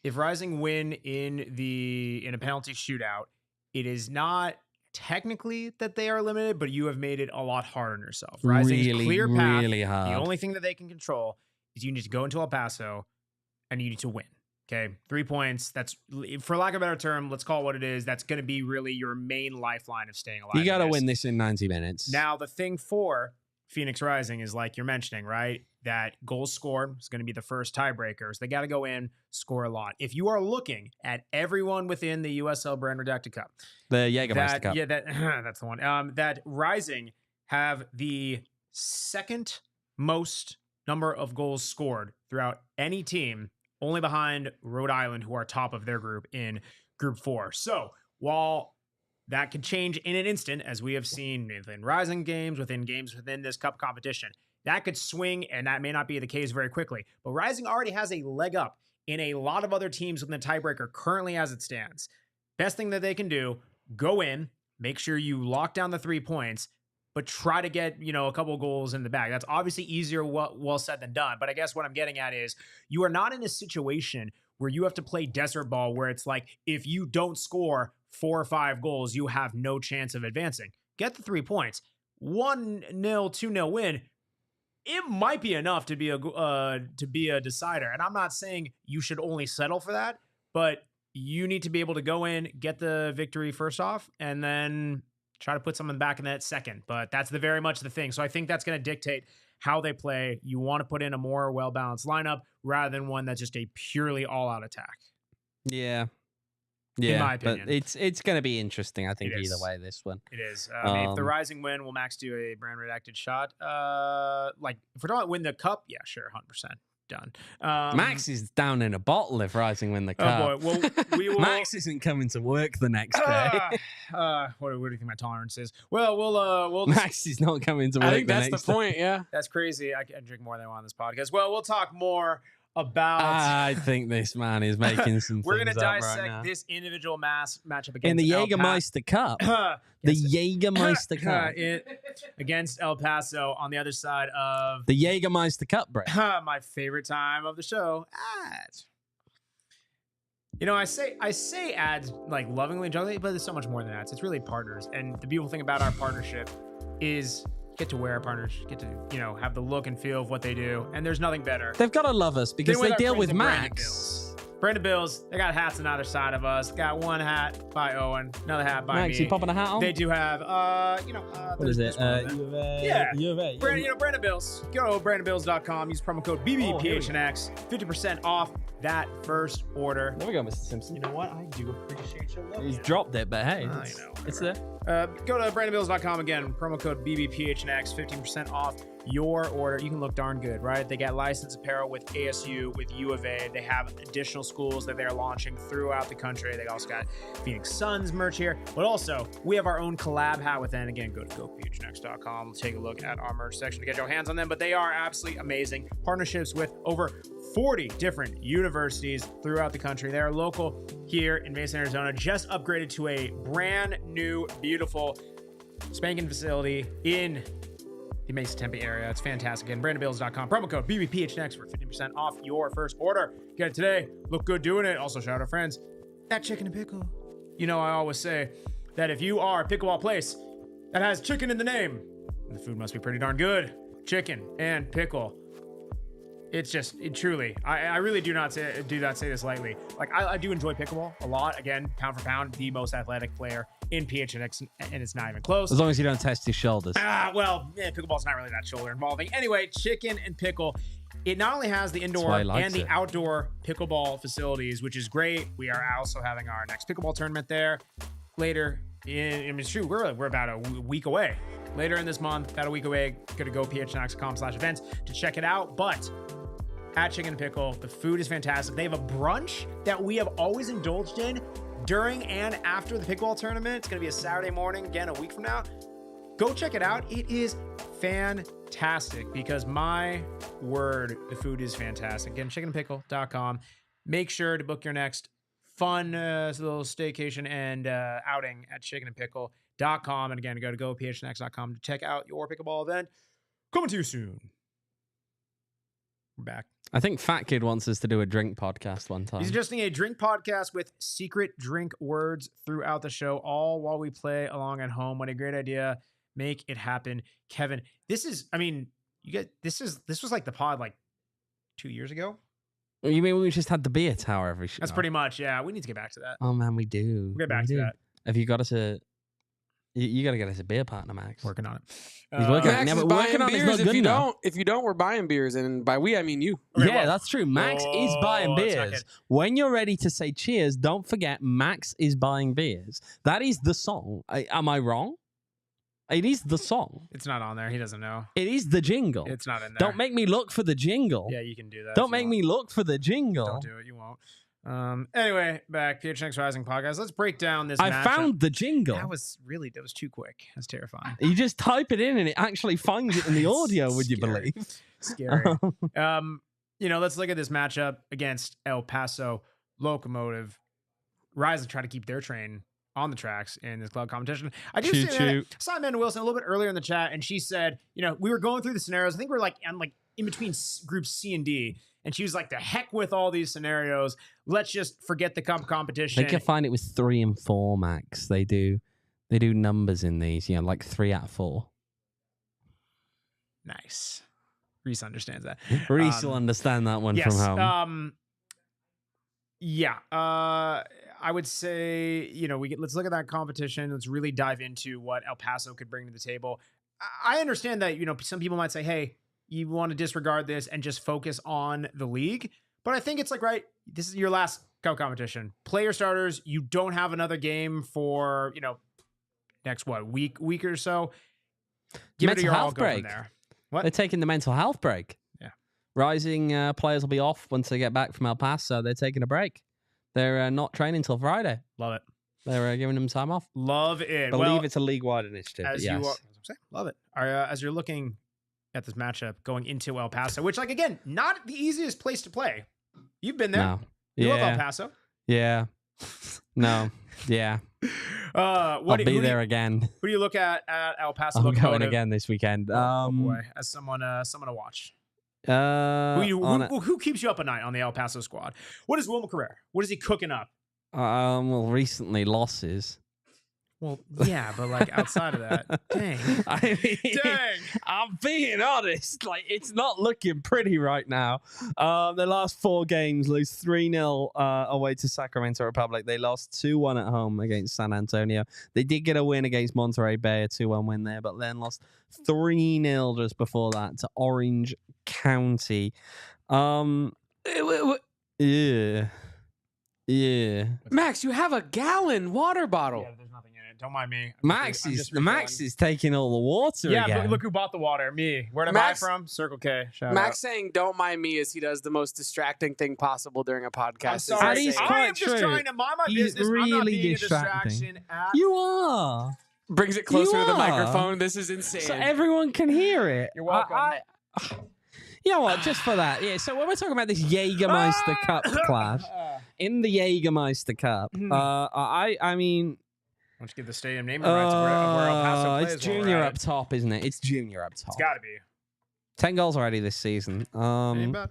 win in a penalty shootout, it is not technically that they are limited, but you have made it a lot harder on yourself. Rising's clear path. Really hard. The only thing that they can control is you need to go into El Paso and you need to win. Okay, 3 points. That's, for lack of a better term, let's call it what it is. That's going to be really your main lifeline of staying alive. You got to win this in 90 minutes. Now, the thing for Phoenix Rising is like you're mentioning, right? That goals scored is going to be the first tiebreakers. They got to go in, score a lot. If you are looking at everyone within the USL Brand Redacted Cup, The Jägermeister Cup. yeah, that's the one. That Rising have the second most number of goals scored throughout any team, only behind Rhode Island, who are top of their group in Group 4. So while that could change in an instant, as we have seen within Rising games, within this cup competition, that could swing, and that may not be the case very quickly. But Rising already has a leg up in a lot of other teams within the tiebreaker currently as it stands. Best thing that they can do, go in, make sure you lock down the 3 points, but try to get, a couple goals in the bag. That's obviously easier, well said than done. But I guess what I'm getting at is you are not in a situation where you have to play desert ball, where it's like, if you don't score 4 or 5 goals, you have no chance of advancing. Get the 3 points. 1-0, 2-0 win. It might be enough to be a decider. And I'm not saying you should only settle for that, but you need to be able to go in, get the victory first off, and then try to put someone back in that second. But that's very much the thing. So I think that's going to dictate how they play. You want to put in a more well-balanced lineup rather than one that's just a purely all-out attack. Yeah. In my opinion. But it's going to be interesting, I think, It either is. way, this one. It is. If the Rising win, will Max do a brand redacted shot? If we're talking about win the cup, yeah, sure, 100%. Done. Max is down in a bottle if Rising win the cup. Oh boy. Well, we will. Max isn't coming to work the next day. What do you think my tolerance is? Well, we'll just, Max is not coming to work I think the that's next the point. Yeah. that's crazy. I drink more than I want on this podcast. Well, we'll talk more about. I think this man is making some We're gonna things up dissect right now. this individual matchup against In the El Jägermeister Cup. The Jägermeister Cup. Against El Paso on the other side of The Jägermeister Cup, Brett. my favorite time of the show, ads. I say ads like lovingly, jokingly, but there's so much more than ads. It's really partners, and the beautiful thing about our partnership is get to wear our partners, get to have the look and feel of what they do, and there's nothing better. They've got to love us because Than they our deal friends with at Brandon Max. Bills. Brandon Bills, they got hats on either side of us. Got one hat by Owen, another hat by Max, me. you popping a hat on? They do have, What is it? there's one of them. U of A. Yeah. U of A. Brandon Bills. Go to brandonbills.com. Use promo code BBPHNX. 50% off that first order. There we go, Mr. Simpson. You know what? I do appreciate your love. He's dropped it, but hey, Oh, it's there. Go to brandonbills.com again. Promo code BBPHNX. 15% off your order. You can look darn good, right? They got licensed apparel with ASU, with U of A. They have additional schools that they're launching throughout the country. They also got Phoenix Suns merch here, but also we have our own collab hat with them. Again, go to gophnx.com. Take a look at our merch section to get your hands on them, but they are absolutely amazing. Partnerships with over 40 different universities throughout the country. They are local here in Mesa, Arizona, just upgraded to a brand new, beautiful spanking facility in the Mesa Tempe area. It's fantastic. Again, brandonbills.com. Promo code BBPHNX for 50% off your first order. Get it today. Look good doing it. Also, shout out our friends at Chicken and Pickle. I always say that if you are a pickleball place that has chicken in the name, the food must be pretty darn good. Chicken and pickle. It's just, truly, I really do not say this lightly. Like, I do enjoy pickleball a lot. Again, pound for pound, the most athletic player in PHNX, and it's not even close. As long as you don't test his shoulders. Pickleball's not really that shoulder involving. Anyway, Chicken and Pickle. It not only has the indoor and the outdoor pickleball facilities, which is great. We are also having our next pickleball tournament there later. We're about a week away. Later in this month, about a week away, go to gophnx.com/events to check it out. But at Chicken and Pickle, the food is fantastic. They have a brunch that we have always indulged in during and after the pickleball tournament. It's going to be a Saturday morning, again, a week from now. Go check it out. It is fantastic because, my word, the food is fantastic. Again, chickenandpickle.com. Make sure to book your next fun little staycation and outing at chickenandpickle.com. And again, go to gophnx.com to check out your pickleball event. Coming to you soon. We're back. I think Fat Kid wants us to do a drink podcast one time. He's suggesting a drink podcast with secret drink words throughout the show, all while we play along at home. What a great idea. Make it happen. Kevin, this was like the pod like 2 years ago. You mean we just had the beer tower every show? That's pretty much, yeah. We need to get back to that. Oh man, we do. We'll get back to that. Have you got us a You got to get us a beer partner, Max. Working on it. He's working Max Yeah, is but buying working on it's beers. not If good you enough. don't, we're buying beers, and by we I mean you. Okay, Yeah, well- that's true. Max is buying Oh, that's not beers. good. When you're ready to say cheers, don't forget Max is buying beers. That is the song. Am I wrong? It is the song. It's not on there. He doesn't know. It is the jingle. It's not in there. Don't make me look for the jingle. Yeah, you can do that. Don't if you make want. me look for the jingle. Don't do it. You won't. Anyway, back PHNX Rising podcast. Let's break down this. I matchup. found the jingle. That was too quick. That's terrifying. You just type it in and it actually finds it in the It's audio, would you scary. believe? Scary. Let's look at this matchup against El Paso Locomotive. Rise and try to keep their train on the tracks in this club competition. I do Choo see choo. that. Saw Amanda Wilson a little bit earlier in the chat, and she said, we were going through the scenarios. I think we're in between groups C and D, and she was like, "The heck with all these scenarios. Let's just forget the cup I competition." think you'll find it was 3 and 4, Max. They do numbers in these, like 3 out of 4. Nice. Reese understands that. Reese will understand that one Yes. from home. I would say, let's look at that competition. Let's really dive into what El Paso could bring to the table. I understand that, some people might say, hey, you want to disregard this and just focus on the league. But I think it's like, right, this is your last cup competition. Player starters, you don't have another game for, next week or so. Give it Mental your all, health go from break. there. What? They're taking the mental health break. Yeah. Rising players will be off once they get back from El Paso. They're taking a break. They're not training until Friday. Love it. They're giving them time off. Love it. I believe it's a league-wide initiative. As But yes. you are, love it. As you're looking at this matchup going into El Paso, which, again, not the easiest place to play. You've been there. No. You love El Yeah. Paso. Yeah. No. Yeah. I'll be there again. Who do you look at El Paso? I'm Locomotive? going again this weekend. Oh boy, as someone to watch. On Who keeps you up at night on the El Paso squad? What is Wilma Carrera? What is he cooking up? well, recently losses. Well, yeah, but outside of that, dang. I mean, Dang. I'm being honest. It's not looking pretty right now. The last 4 games, lose 3-0 away to Sacramento Republic. They lost 2-1 at home against San Antonio. They did get a win against Monterey Bay, a 2-1 win there, but then lost 3-0 just before that to Orange County. Yeah. Max, you have a gallon water bottle. Yeah, there's nothing in it. Don't mind me. Max is taking all the water Yeah, again. but look who bought the water. Me. Where did I buy Max- from? Circle K. Shout Max out. saying, "Don't mind me," as he does the most distracting thing possible during a podcast. I'm is sorry. That is insane. quite I am just true. trying to mind my He's business. I'm not really being distracting. a distraction at You are. Brings it closer You to the are. microphone. This is insane. So everyone can hear it. You're welcome. You know what? Just for that. Yeah. So when we're talking about this Jägermeister Cup clash, in the Jägermeister Cup, I mean, Why don't you give the stadium name rights of where El Paso plays? it's while we're junior at up it? top, isn't it? It's junior up top. It's got to be. 10 goals already this season. Ain't bad.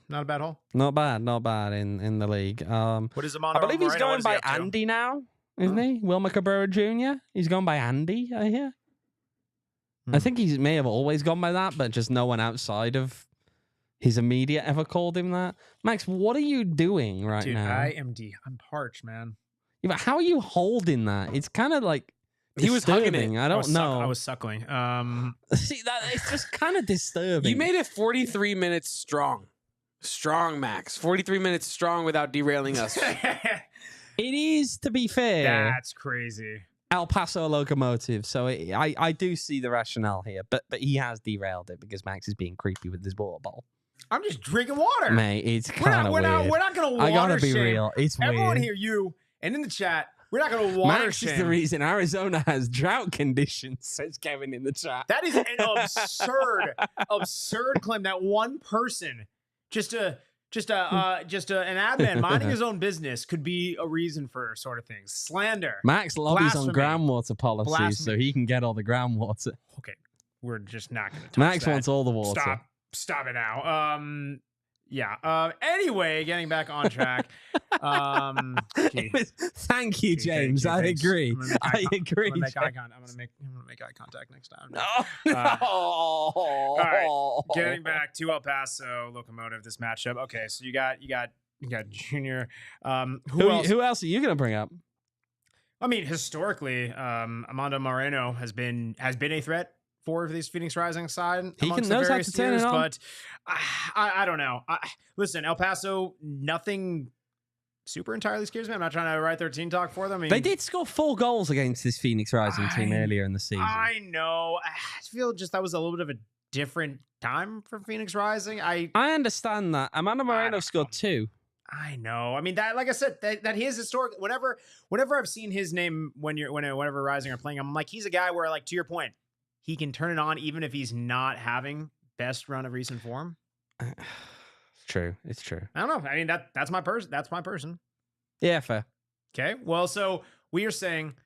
Not a bad hole. Not bad in the league. What is Amanda I believe he's Moreno? What going is he by up to? Andy now, isn't he? Wilma Cabrera Jr. He's going by Andy, I hear. I think he may have always gone by that, but just no one outside of his immediate ever called him that. Max, what are you doing right Dude, now? I'm parched, man. Yeah, but how are you holding that? It's kind of like He was hugging it. disturbing. I don't know. I was suckling. See, that it's just kind of disturbing. You made it 43 minutes strong. Strong, Max. 43 minutes strong without derailing us. It is, to be fair, That's crazy. El Paso Locomotive. So I do see the rationale here, but he has derailed it because Max is being creepy with his water bottle. I'm just drinking water. Mate, it's kind of weird. We're not going to water I gotta be shame. real. It's Everyone weird. here, you, and in the chat, we're not going to water Max shame. is the reason Arizona has drought conditions, says Kevin in the chat. That is an absurd claim that one person, just an admin minding his own business, could be a reason for sort of things. Slander. Max lobbies on Blasphemy. groundwater policies so Blasphemy. he can get all the groundwater. Okay, we're just not going to touch Max that. wants all the water. Stop it now. Yeah. Anyway, getting back on track. Gee. Thank you, Gee, James. thank I you, thanks. agree. I'm gonna make I agree. I'm gonna make eye James. I'm gonna make eye contact next time. No. All right, getting back to El Paso Locomotive, this matchup. Okay, so you got Junior. Who else? Who else are you going to bring up? I mean, historically, Amando Moreno has been a threat for this Phoenix Rising side. He amongst knows the how various to turn years, it on. but I don't know. Listen, El Paso, nothing super entirely scares me. I'm not trying to write their team talk for them. I mean, They did score 4 goals against this Phoenix Rising team earlier in the season. I know. I feel just that was a little bit of a different time for Phoenix Rising. I understand that. Amanda Moreno don't scored know. 2. I know. I mean, that, like I said, that he is historic. Whenever I've seen his name whenever Rising are playing, I'm like, he's a guy where, like, to your point, he can turn it on even if he's not having best run of recent form. It's true. It's true. I don't know. I mean, that's my person. That's my person. Yeah, fair. Okay. Well, so we are saying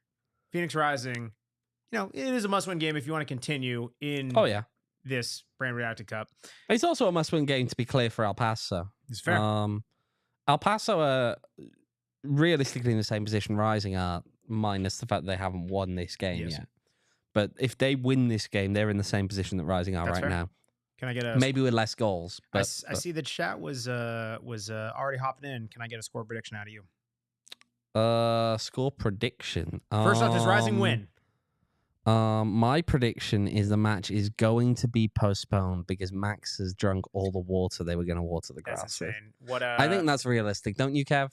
Phoenix Rising, it is a must-win game if you want to continue in Oh, yeah. this Brand Redacted Cup. It's also a must-win game, to be clear, for El Paso. It's fair. El Paso are realistically in the same position Rising are, minus the fact they haven't won this game Yes. yet. But if they win this game, they're in the same position that Rising are That's right fair. now. Can I get a Maybe with less goals. I But, s- I see the chat was already hopping in. Can I get a score prediction out of you? Score prediction. First off, does Rising win? My prediction is the match is going to be postponed because Max has drunk all the water they were going to water the That's grass with. insane. What? I think that's realistic, don't you, Kev?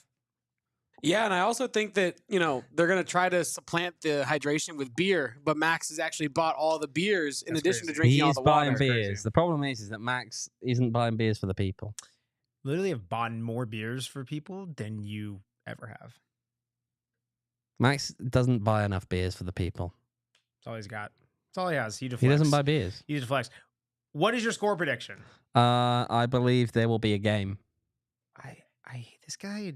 Yeah, and I also think that, they're going to try to supplant the hydration with beer, but Max has actually bought all the beers in That's addition to crazy. drinking He all is the buying water. beers. Crazy. The problem is that Max isn't buying beers for the people. literally have bought more beers for people than you ever have. Max doesn't buy enough beers for the people. That's all he's got. That's all he has. He deflects. He doesn't buy beers. He deflects. What is your score prediction? I believe there will be a game. I hate this guy.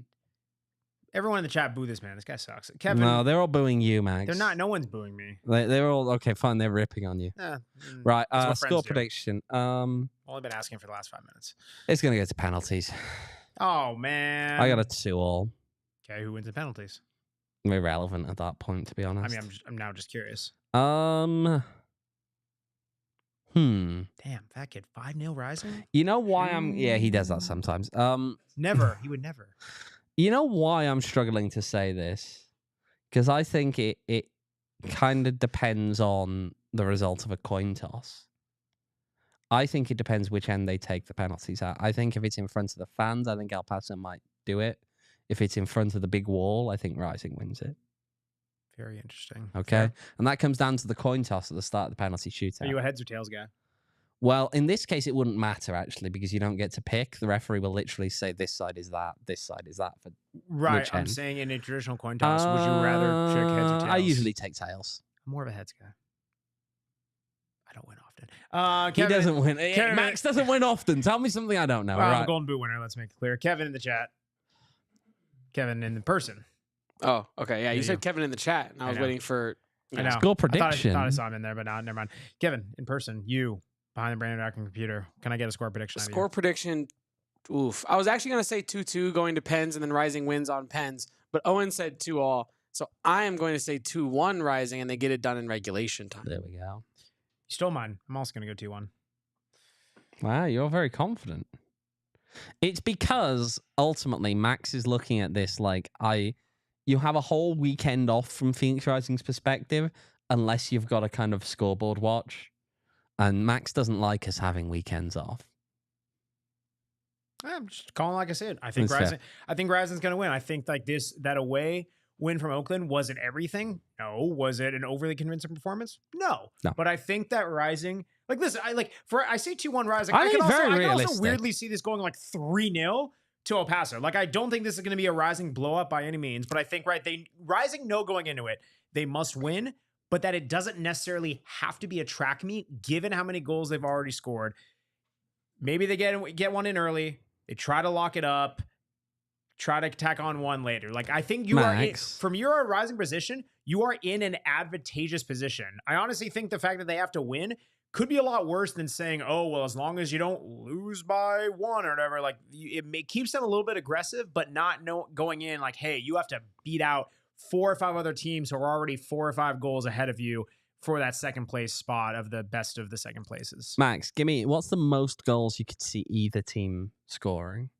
Everyone in the chat boo this man. This guy sucks. Kevin. No, they're all booing you, Max. They're not. No one's booing me. They're all okay. Fine, they're ripping on you. Right. That's what Score friends do. prediction. Only been asking for the last 5 minutes. It's gonna go to penalties. Oh man. I got a 2-2. Okay, who wins the penalties? Irrelevant at that point, to be honest. I mean, I'm now just curious. Hmm. Damn, fat kid, 5-0 Rising. You know why I'm? Yeah, he does that sometimes. Never. He would never. You know why I'm struggling to say this? Because I think it kind of depends on the result of a coin toss. I think it depends which end they take the penalties at. I think if it's in front of the fans, I think El Paso might do it. If it's in front of the big wall, I think Rising wins it. Very interesting. Okay. Fair. And that comes down to the coin toss at the start of the penalty shootout. Are you a heads or tails guy? Well, in this case, it wouldn't matter, actually, because you don't get to pick. The referee will literally say this side is that, this side is that. For Right. which I'm end? saying in a traditional coin toss, would you rather check heads or tails? I usually take tails. I'm more of a heads guy. I don't win often. He Kevin, doesn't win. Kevin- Max doesn't win often. Tell me something I don't know. Well, I'm a Right. golden boot winner. Let's make it clear. Kevin in the chat. Kevin in person. Oh, okay. Yeah, There you you said go. Kevin in the chat, and I was know. waiting for. I know. Score I prediction. thought I saw him in there, but no, never mind. Kevin in person. You behind the Brandon Acting computer. Can I get a score prediction? out of you? Score prediction. Oof. I was actually going to say 2-2 going to Pens and then Rising wins on Pens, but Owen said 2-2. So I am going to say 2-1 Rising and they get it done in regulation time. There we go. You stole mine. I'm also going to go 2-1. Wow, you're very confident. It's because ultimately Max is looking at this like you have a whole weekend off from Phoenix Rising's perspective, unless you've got a kind of scoreboard watch. And Max doesn't like us having weekends off. I'm just calling like I said. I think That's fair. Rising. I think Rising's going to win. I think like that away win from Oakland wasn't everything. No. Was it an overly convincing performance? No. No. But I think that Rising, like, listen, I say 2-1 Rising. I think can also, very I can also realistic. weirdly see this going like 3-0 to El Paso. Like, I don't think this is going to be a Rising blow up by any means, but I think Rising know going into it, they must win, but that it doesn't necessarily have to be a track meet given how many goals they've already scored. Maybe they get one in early. They try to lock it up, try to tack on one later. Like, I think you are from your Rising position, you are in an advantageous position. I honestly think the fact that they have to win could be a lot worse than saying, oh, well, as long as you don't lose by 1 or whatever, like it keeps them a little bit aggressive, but not going in like, hey, you have to beat out 4 or 5 other teams who are already 4 or 5 goals ahead of you for that second place spot of the best of the second places. Max, give me, what's the most goals you could see either team scoring?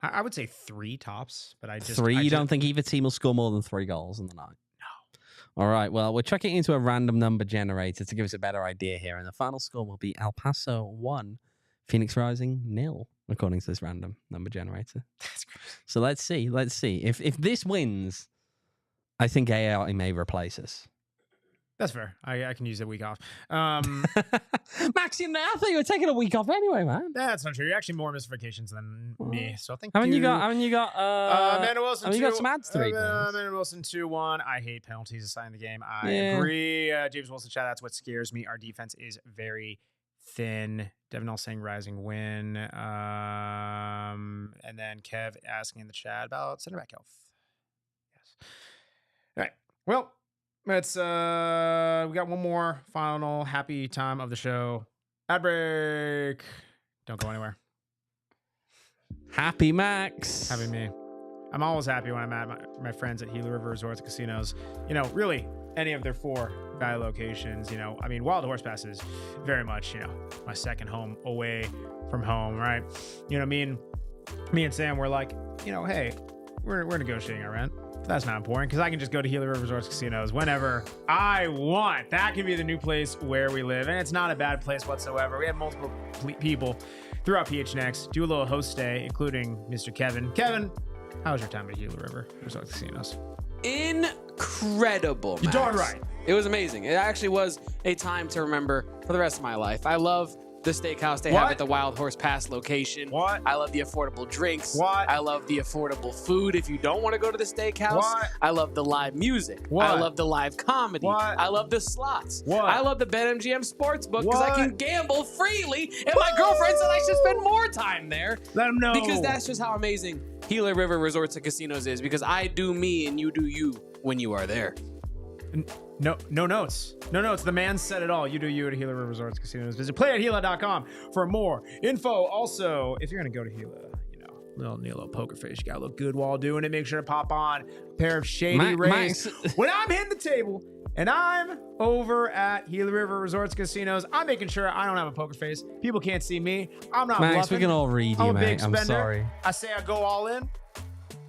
I would say 3 tops, but I just 3? I You just- don't think either team will score more than 3 goals in the night? No, All right. Well, we're chucking it into a random number generator to give us a better idea here. And the final score will be El Paso 1, Phoenix Rising 0, according to this random number generator. That's great. So let's see. Let's see. If this wins, I think AI may replace us. That's fair. I can use a week off. Max, I thought you were taking a week off anyway, man. That's not true. You're actually more missed vacations than me. So I think Haven't you got Amanda Wilson. Haven't you got some ads to read? Amanda Wilson 2-1. I hate penalties aside in the game. I agree. James Wilson chat. That's what scares me. Our defense is very thin. Devin all saying rising win. And then Kev asking in the chat about center back health. Yes. All right. Well, let's we got one more final happy time of the show. Ad break. Don't go anywhere. Happy Max. Happy me. I'm always happy when I'm at my friends at Gila River Resorts and Casinos. You know, really any of their 4 value locations. You know, I mean, Wild Horse Pass is very much, you know, my second home away from home, right? You know, me and Sam were like, you know, hey, we're negotiating our rent. That's not important because I can just go to Gila River Resorts Casinos whenever I want. That can be the new place where we live, and it's not a bad place whatsoever. We have multiple people throughout PHNX do a little host stay, including Mr. Kevin. Kevin, how was your time at Gila River Resorts Casinos? Incredible, You're Max. darn right. It was amazing. It actually was a time to remember for the rest of my life. I love the steakhouse they have at the Wild Horse Pass location. What? I love the affordable drinks. What? I love the affordable food if you don't want to go to the steakhouse. What? I love the live music. What? I love the live comedy. What? I love the slots. What? I love the BetMGM Sportsbook because I What? can gamble freely, and my girlfriend said I should spend more time there. Let them know. Because that's just how amazing Gila River Resorts and Casinos is, because I do me and you do you when you are there. No notes. No notes. The man said it all. You do you at Gila River Resorts Casinos. Visit playathela.com for more info. Also, if you're going to go to Gila, you know, need a little poker face. You got to look good while doing it. Make sure to pop on a pair of shady rays. When I'm hitting the table and I'm over at Gila River Resorts Casinos, I'm making sure I don't have a poker face. People can't see me. I'm not Max, bluffing. we can all read I'm you, a big mate. I'm spender. sorry. I say I go all in.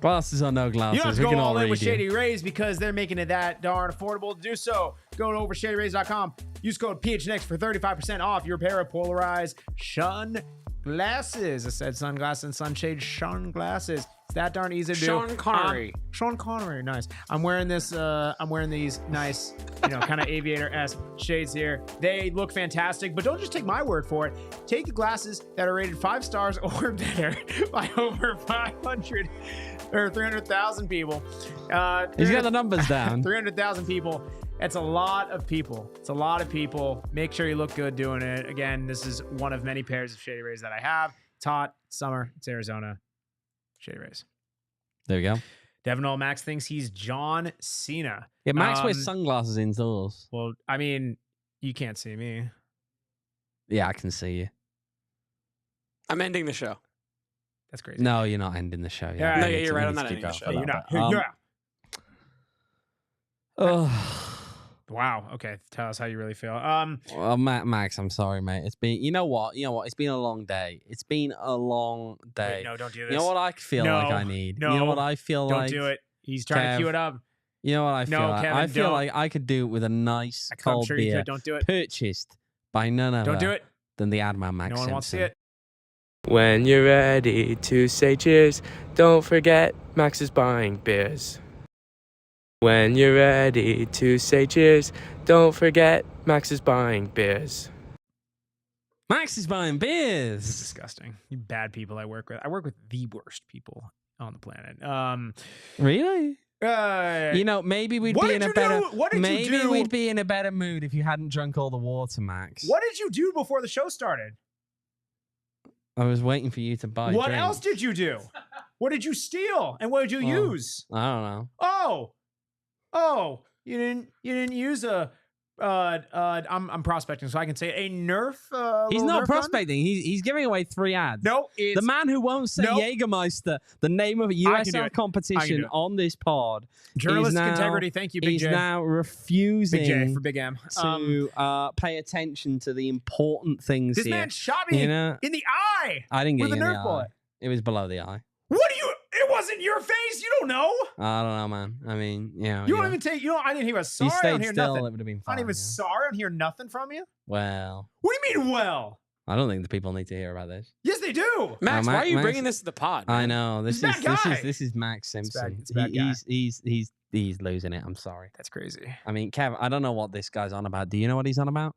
Glasses or no You don't glasses, have to we go can all all in read with you. Shady Rays because they're making it that darn affordable to do so. Go to overshadyrays.com. Use code PHNX for 35% off your pair of polarized sunglasses. I said sunglasses and sunshade sunglasses. It's that darn easy to do. Sean Connery. Sean Connery, nice. I'm wearing this. I'm wearing these nice, you know, kind of aviator-esque shades here. They look fantastic, but don't just take my word for it. Take the glasses that are rated 5 stars or better by over 500 or 300,000 people. He's got the numbers down. 300,000 people. It's a lot of people. It's a lot of people. Make sure you look good doing it. Again, this is one of many pairs of Shady Rays that I have. It's hot. It's summer. It's Arizona. Shady Rays. There we go. Devin All Max thinks he's John Cena. Yeah, Max wears sunglasses indoors. Well, I mean, you can't see me. Yeah, I can see you. I'm ending the show. That's crazy. No, you're not ending the show. Yeah, No, We yeah, need you're to- right. we I'm need not to ending the keep show. going You're for not. that. You're out. Oh. Wow. Okay. Tell us how you really feel. Well, Max, I'm sorry, mate. It's been, you know what? It's been a long day. It's been a long day. Wait, no, don't do this. You know what I feel No, like I need? no, You know what I feel Don't like? do it. He's trying to Kev, cue it up. You know what I feel No, like? Kevin, I feel don't. like I could do it with a nice I'm cold sure you beer could. Don't do it. purchased by none other Don't do it. than the ad man Max No one wants to see Simpson. it. When you're ready to say cheers, don't forget Max is buying beers. When you're ready to say cheers, don't forget Max is buying beers. Max is buying This is beers. disgusting. You bad people I work with. I work with the worst people on the planet. Really? Maybe we'd What be did in a you better. do? What did you maybe do? we'd be in a better mood if you hadn't drunk all the water, Max. What did you do before the show started? I was waiting for you to buy. What drinks. else did you do? What did you steal? And what did you use? I don't know. Oh, you didn't use a I'm prospecting, so I can say a Nerf. He's little not Nerf gun? prospecting. He's giving away 3 ads. No, it's The man who won't say Nope. Jägermeister, the name of a I can do USL it. I can do competition it. on this pod, journalistic now- integrity. Thank you, Big he's J. now Big J refusing for Big M. to pay attention to the important things This here. man shot me You know, in the eye I didn't get with you a in the Nerf eye. bullet. It was below the eye. What do you? It wasn't your face. You don't know. I don't know, man. I mean, yeah. You don't even take. You know, I didn't hear a sorry. You I don't stayed hear still, nothing. it would have been I fine. don't even Yeah. sorry. I don't hear nothing from you. Well, What do you mean? Well, I don't think the people need to hear about this. yes, they do. Max, why are you Max- bringing this to the pod? I man? know this He's a bad guy. this is Max Simpson. It's a bad guy. He's losing it. I'm sorry. That's crazy. I mean, Kev, I don't know what this guy's on about. Do you know what he's on about?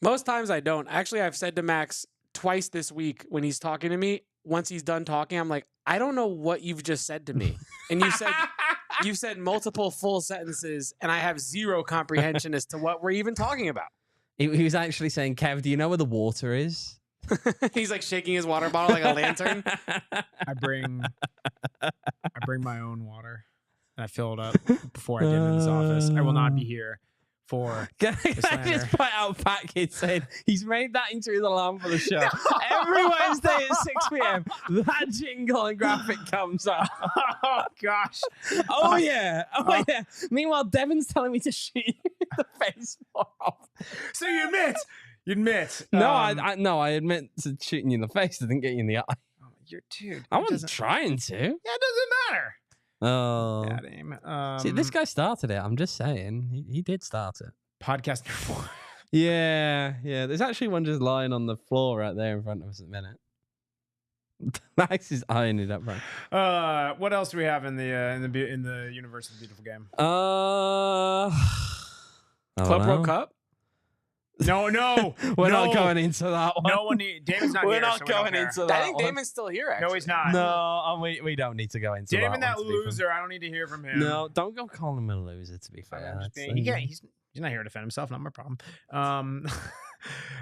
Most times I don't. Actually, I've said to Max twice this week when he's talking to me, once he's done talking, I'm like, I don't know what you've just said to me. And you said multiple full sentences, and I have zero comprehension as to what we're even talking about. He was actually saying, Kev, do you know where the water is? He's like shaking his water bottle like a lantern. I bring my own water and I fill it up before I get into this office. I will not be here for Can I slander. just put out Fat Kid saying he's made that into his alarm for the show. Every Wednesday at 6 p.m., that jingle and graphic comes up. Oh gosh. Oh, yeah. Oh, yeah. Meanwhile, Devin's telling me to shoot you in the face more often. So you admit. You admit. No, I admit to shooting you in the face. I didn't get you in the eye. You're dude. I it wasn't doesn't- trying to. Yeah, it doesn't matter. Oh. Bad aim. See, this guy started it. I'm just saying. He did start it. podcast number 4. Yeah. There's actually one just lying on the floor right there in front of us at the minute. Max is eyeing it up right. What else do we have in the universe of the beautiful game? Club Pro Cup? No, We're no. not going into that one. No one need. Damon's not We're here. not so we don't going care. into that. I think one. Damon's still here, actually. No, he's not. No, we don't need to go into Damon, that that one, to be fair. loser. I don't need to hear from him. No, don't go calling him a loser, to be fair. I'm just That's, being, he's not here to defend himself. Not my problem.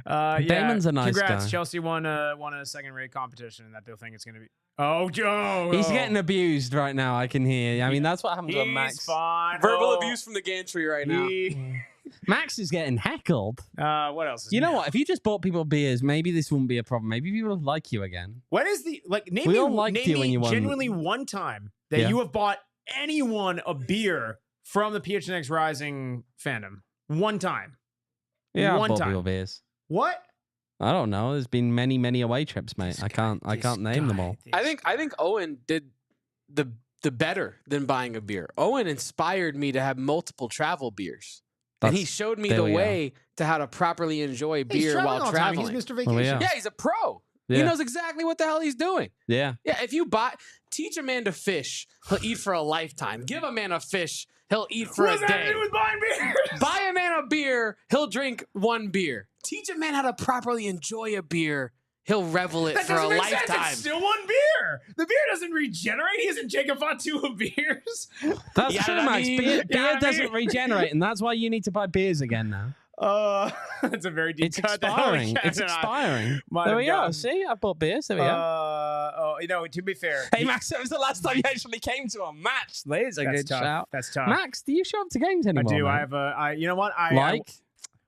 Yeah, Damon's a nice congrats. guy. Chelsea won a second-rate competition that they'll think it's going to be. Oh, Joe. He's getting abused right now. I can hear. I mean, that's what happens when He's Max. fine. Verbal Oh, abuse from the gantry right now. Max is getting heckled. What else? Is You know new? what? If you just bought people beers, maybe this wouldn't be a problem. Maybe people would like you again. What is the Name We me, all liked name you me when you won. genuinely one time that Yeah. you have bought anyone a beer from the PHNX Rising fandom. One time. Yeah, I One bought time. people beers. What? I don't know. There's been many away trips, mate. I can't name them all. I think Owain did the better than buying a beer. Owain inspired me to have multiple travel beers. And he showed me there the we go. way to how to properly enjoy He's beer traveling while all the time. traveling. He's Mr. Vacation. yeah. Yeah, he's a pro. He Yeah. knows exactly what the hell he's doing. Yeah. Yeah, if you teach a man to fish, he'll eat for a lifetime. Give a man a fish, he'll eat for What's a that to day. do with buying beers? Buy a man a beer, he'll drink one beer. Teach a man how to properly enjoy a beer, he'll revel it That for a doesn't make sense. lifetime. It's still one beer. The beer doesn't regenerate. He isn't Jacob Fatu of beers. That's Yeah, true, I Max. mean- Beer, Yeah, beer I mean- doesn't regenerate, and that's why you need to buy beers again now. That's a very deep It's cut. expiring. It's expiring. Might There have we go. gotten- See, I bought beers. There we go. To be fair. Hey, Max, that was the last time you actually came to a match. There's a That's good tough. shout. That's tough. Max, do you show up to games I anymore? do. mate? I have you know what?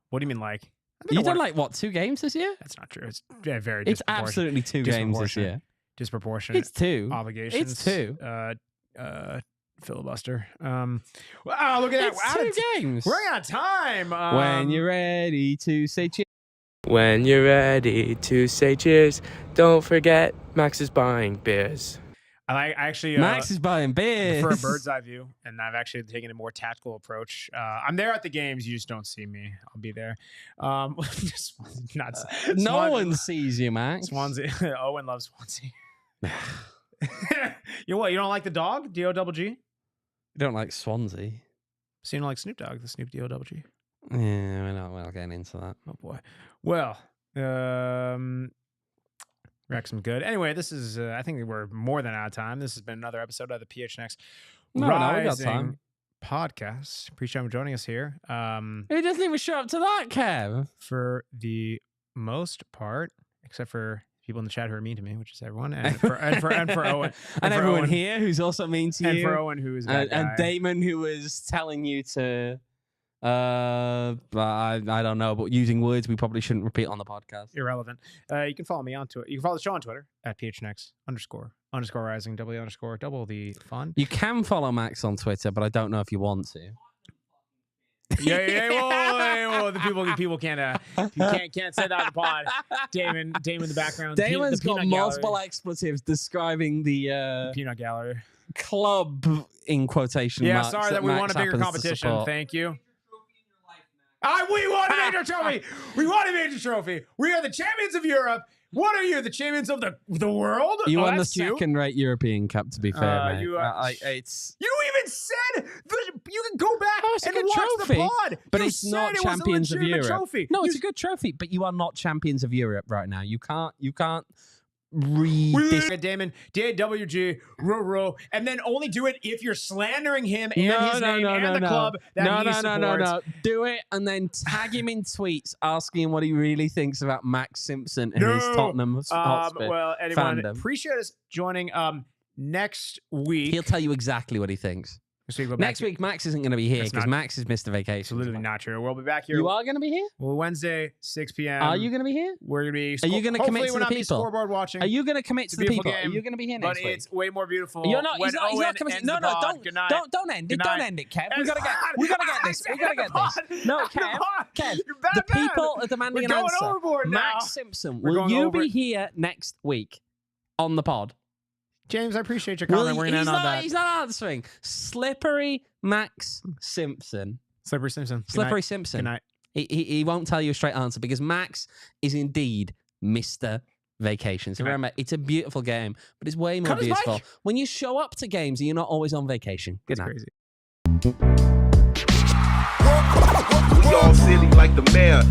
What do you mean like? I think You I done won- like what, 2 games this year? That's not true. It's very It's disproportionate. absolutely 2 games this year. Disproportionate It's 2. obligations. It's 2. Filibuster. Wow, look at that. It's We're out 2 of games. We're out of time. When you're ready to say cheers. When you're ready to say cheers, don't forget Max is buying beers. I actually Max is buying beers. for a bird's eye view, and I've actually taken a more tactical approach. I'm there at the games. You just don't see me. I'll be there. Just not No one sees you, Max. Swansea. Owen loves Swansea. You know what? You don't like the dog? D-O-double-G? You don't like Swansea. So you don't like Snoop Dogg, the Snoop D-O-double-G? Yeah, we're not getting into that. Oh boy. Well, Wrexham good. Anyway, this is I think we're more than out of time. This has been another episode of the PHNX No, we got Rising time. podcast. Appreciate you joining us here. He doesn't even show up to that, Kev. For the most part, except for people in the chat who are mean to me, which is everyone, and for Owen, And for everyone Owen, here who's also mean to and you. for Owen who is a bad and guy. Damon who was telling you to I don't know, but using words we probably shouldn't repeat on the podcast. Irrelevant. You can follow me on Twitter. You can follow the show on Twitter at PHNX__rising double the fun. You can follow Max on Twitter, but I don't know if you want to. Yeah. Whoa, the people can't say that on the pod. Damon in the background. Damon's the got peanut multiple gallery. expletives describing the Peanut gallery. club in quotation Yeah, marks. sorry that we Max want a bigger happens to competition. support. Thank you. We want a major trophy. We want a major trophy. We are the champions of Europe. What are you? The champions of the world? You won the that's cute. second-rate European Cup, to be fair, mate. you, It's You even said you can go back Oh, it's a and good watch trophy, the pod. but You it's said not it was a champions of legitimate Europe. Trophy. No, it's You a good trophy, but you are not champions of Europe right now. You can't read this. Damon, DAWG, row, and then only do it if you're slandering him and his name and the club that he supports. No. Do it and then tag him in tweets asking him what he really thinks about Max Simpson and his Tottenham Hotspur well, anyone, fandom. appreciate us joining next week. He'll tell you exactly what he thinks. Next week, Max isn't going to be here That's because not- Max has missed a vacation. Absolutely not true. We'll be back here. You are going to be here? Well, Wednesday, 6 p.m. Are you going to be here? We're going to be. Are you going to commit to we're the not be people? scoreboard watching. Are you going to commit to the beautiful people? game, Are you going to be here but next week? it's way more beautiful. You're not. when He's not Owen coming. ends No, the no, pod. Good night. don't end it. Good Don't night. end it, Kev. It's We gotta fine. get this. I We gotta said get the this. pod. No, The Kev. pod. Kev. You're bad The man. people are demanding We're an going answer. overboard now. Max Simpson, We're will going you over be it. here next week on the pod? James, I appreciate your comment. We're going to end on that. He's not answering. Slippery Max Simpson. Slippery Simpson. Good Slippery night. Simpson. Good night. He won't tell you a straight answer because Max is indeed Mr. Vacation. So Good night. remember, it's a beautiful game, but it's way more Cut his beautiful mic. when you show up to games and you're not always on vacation. Good It's night. crazy. We all silly like the mayor.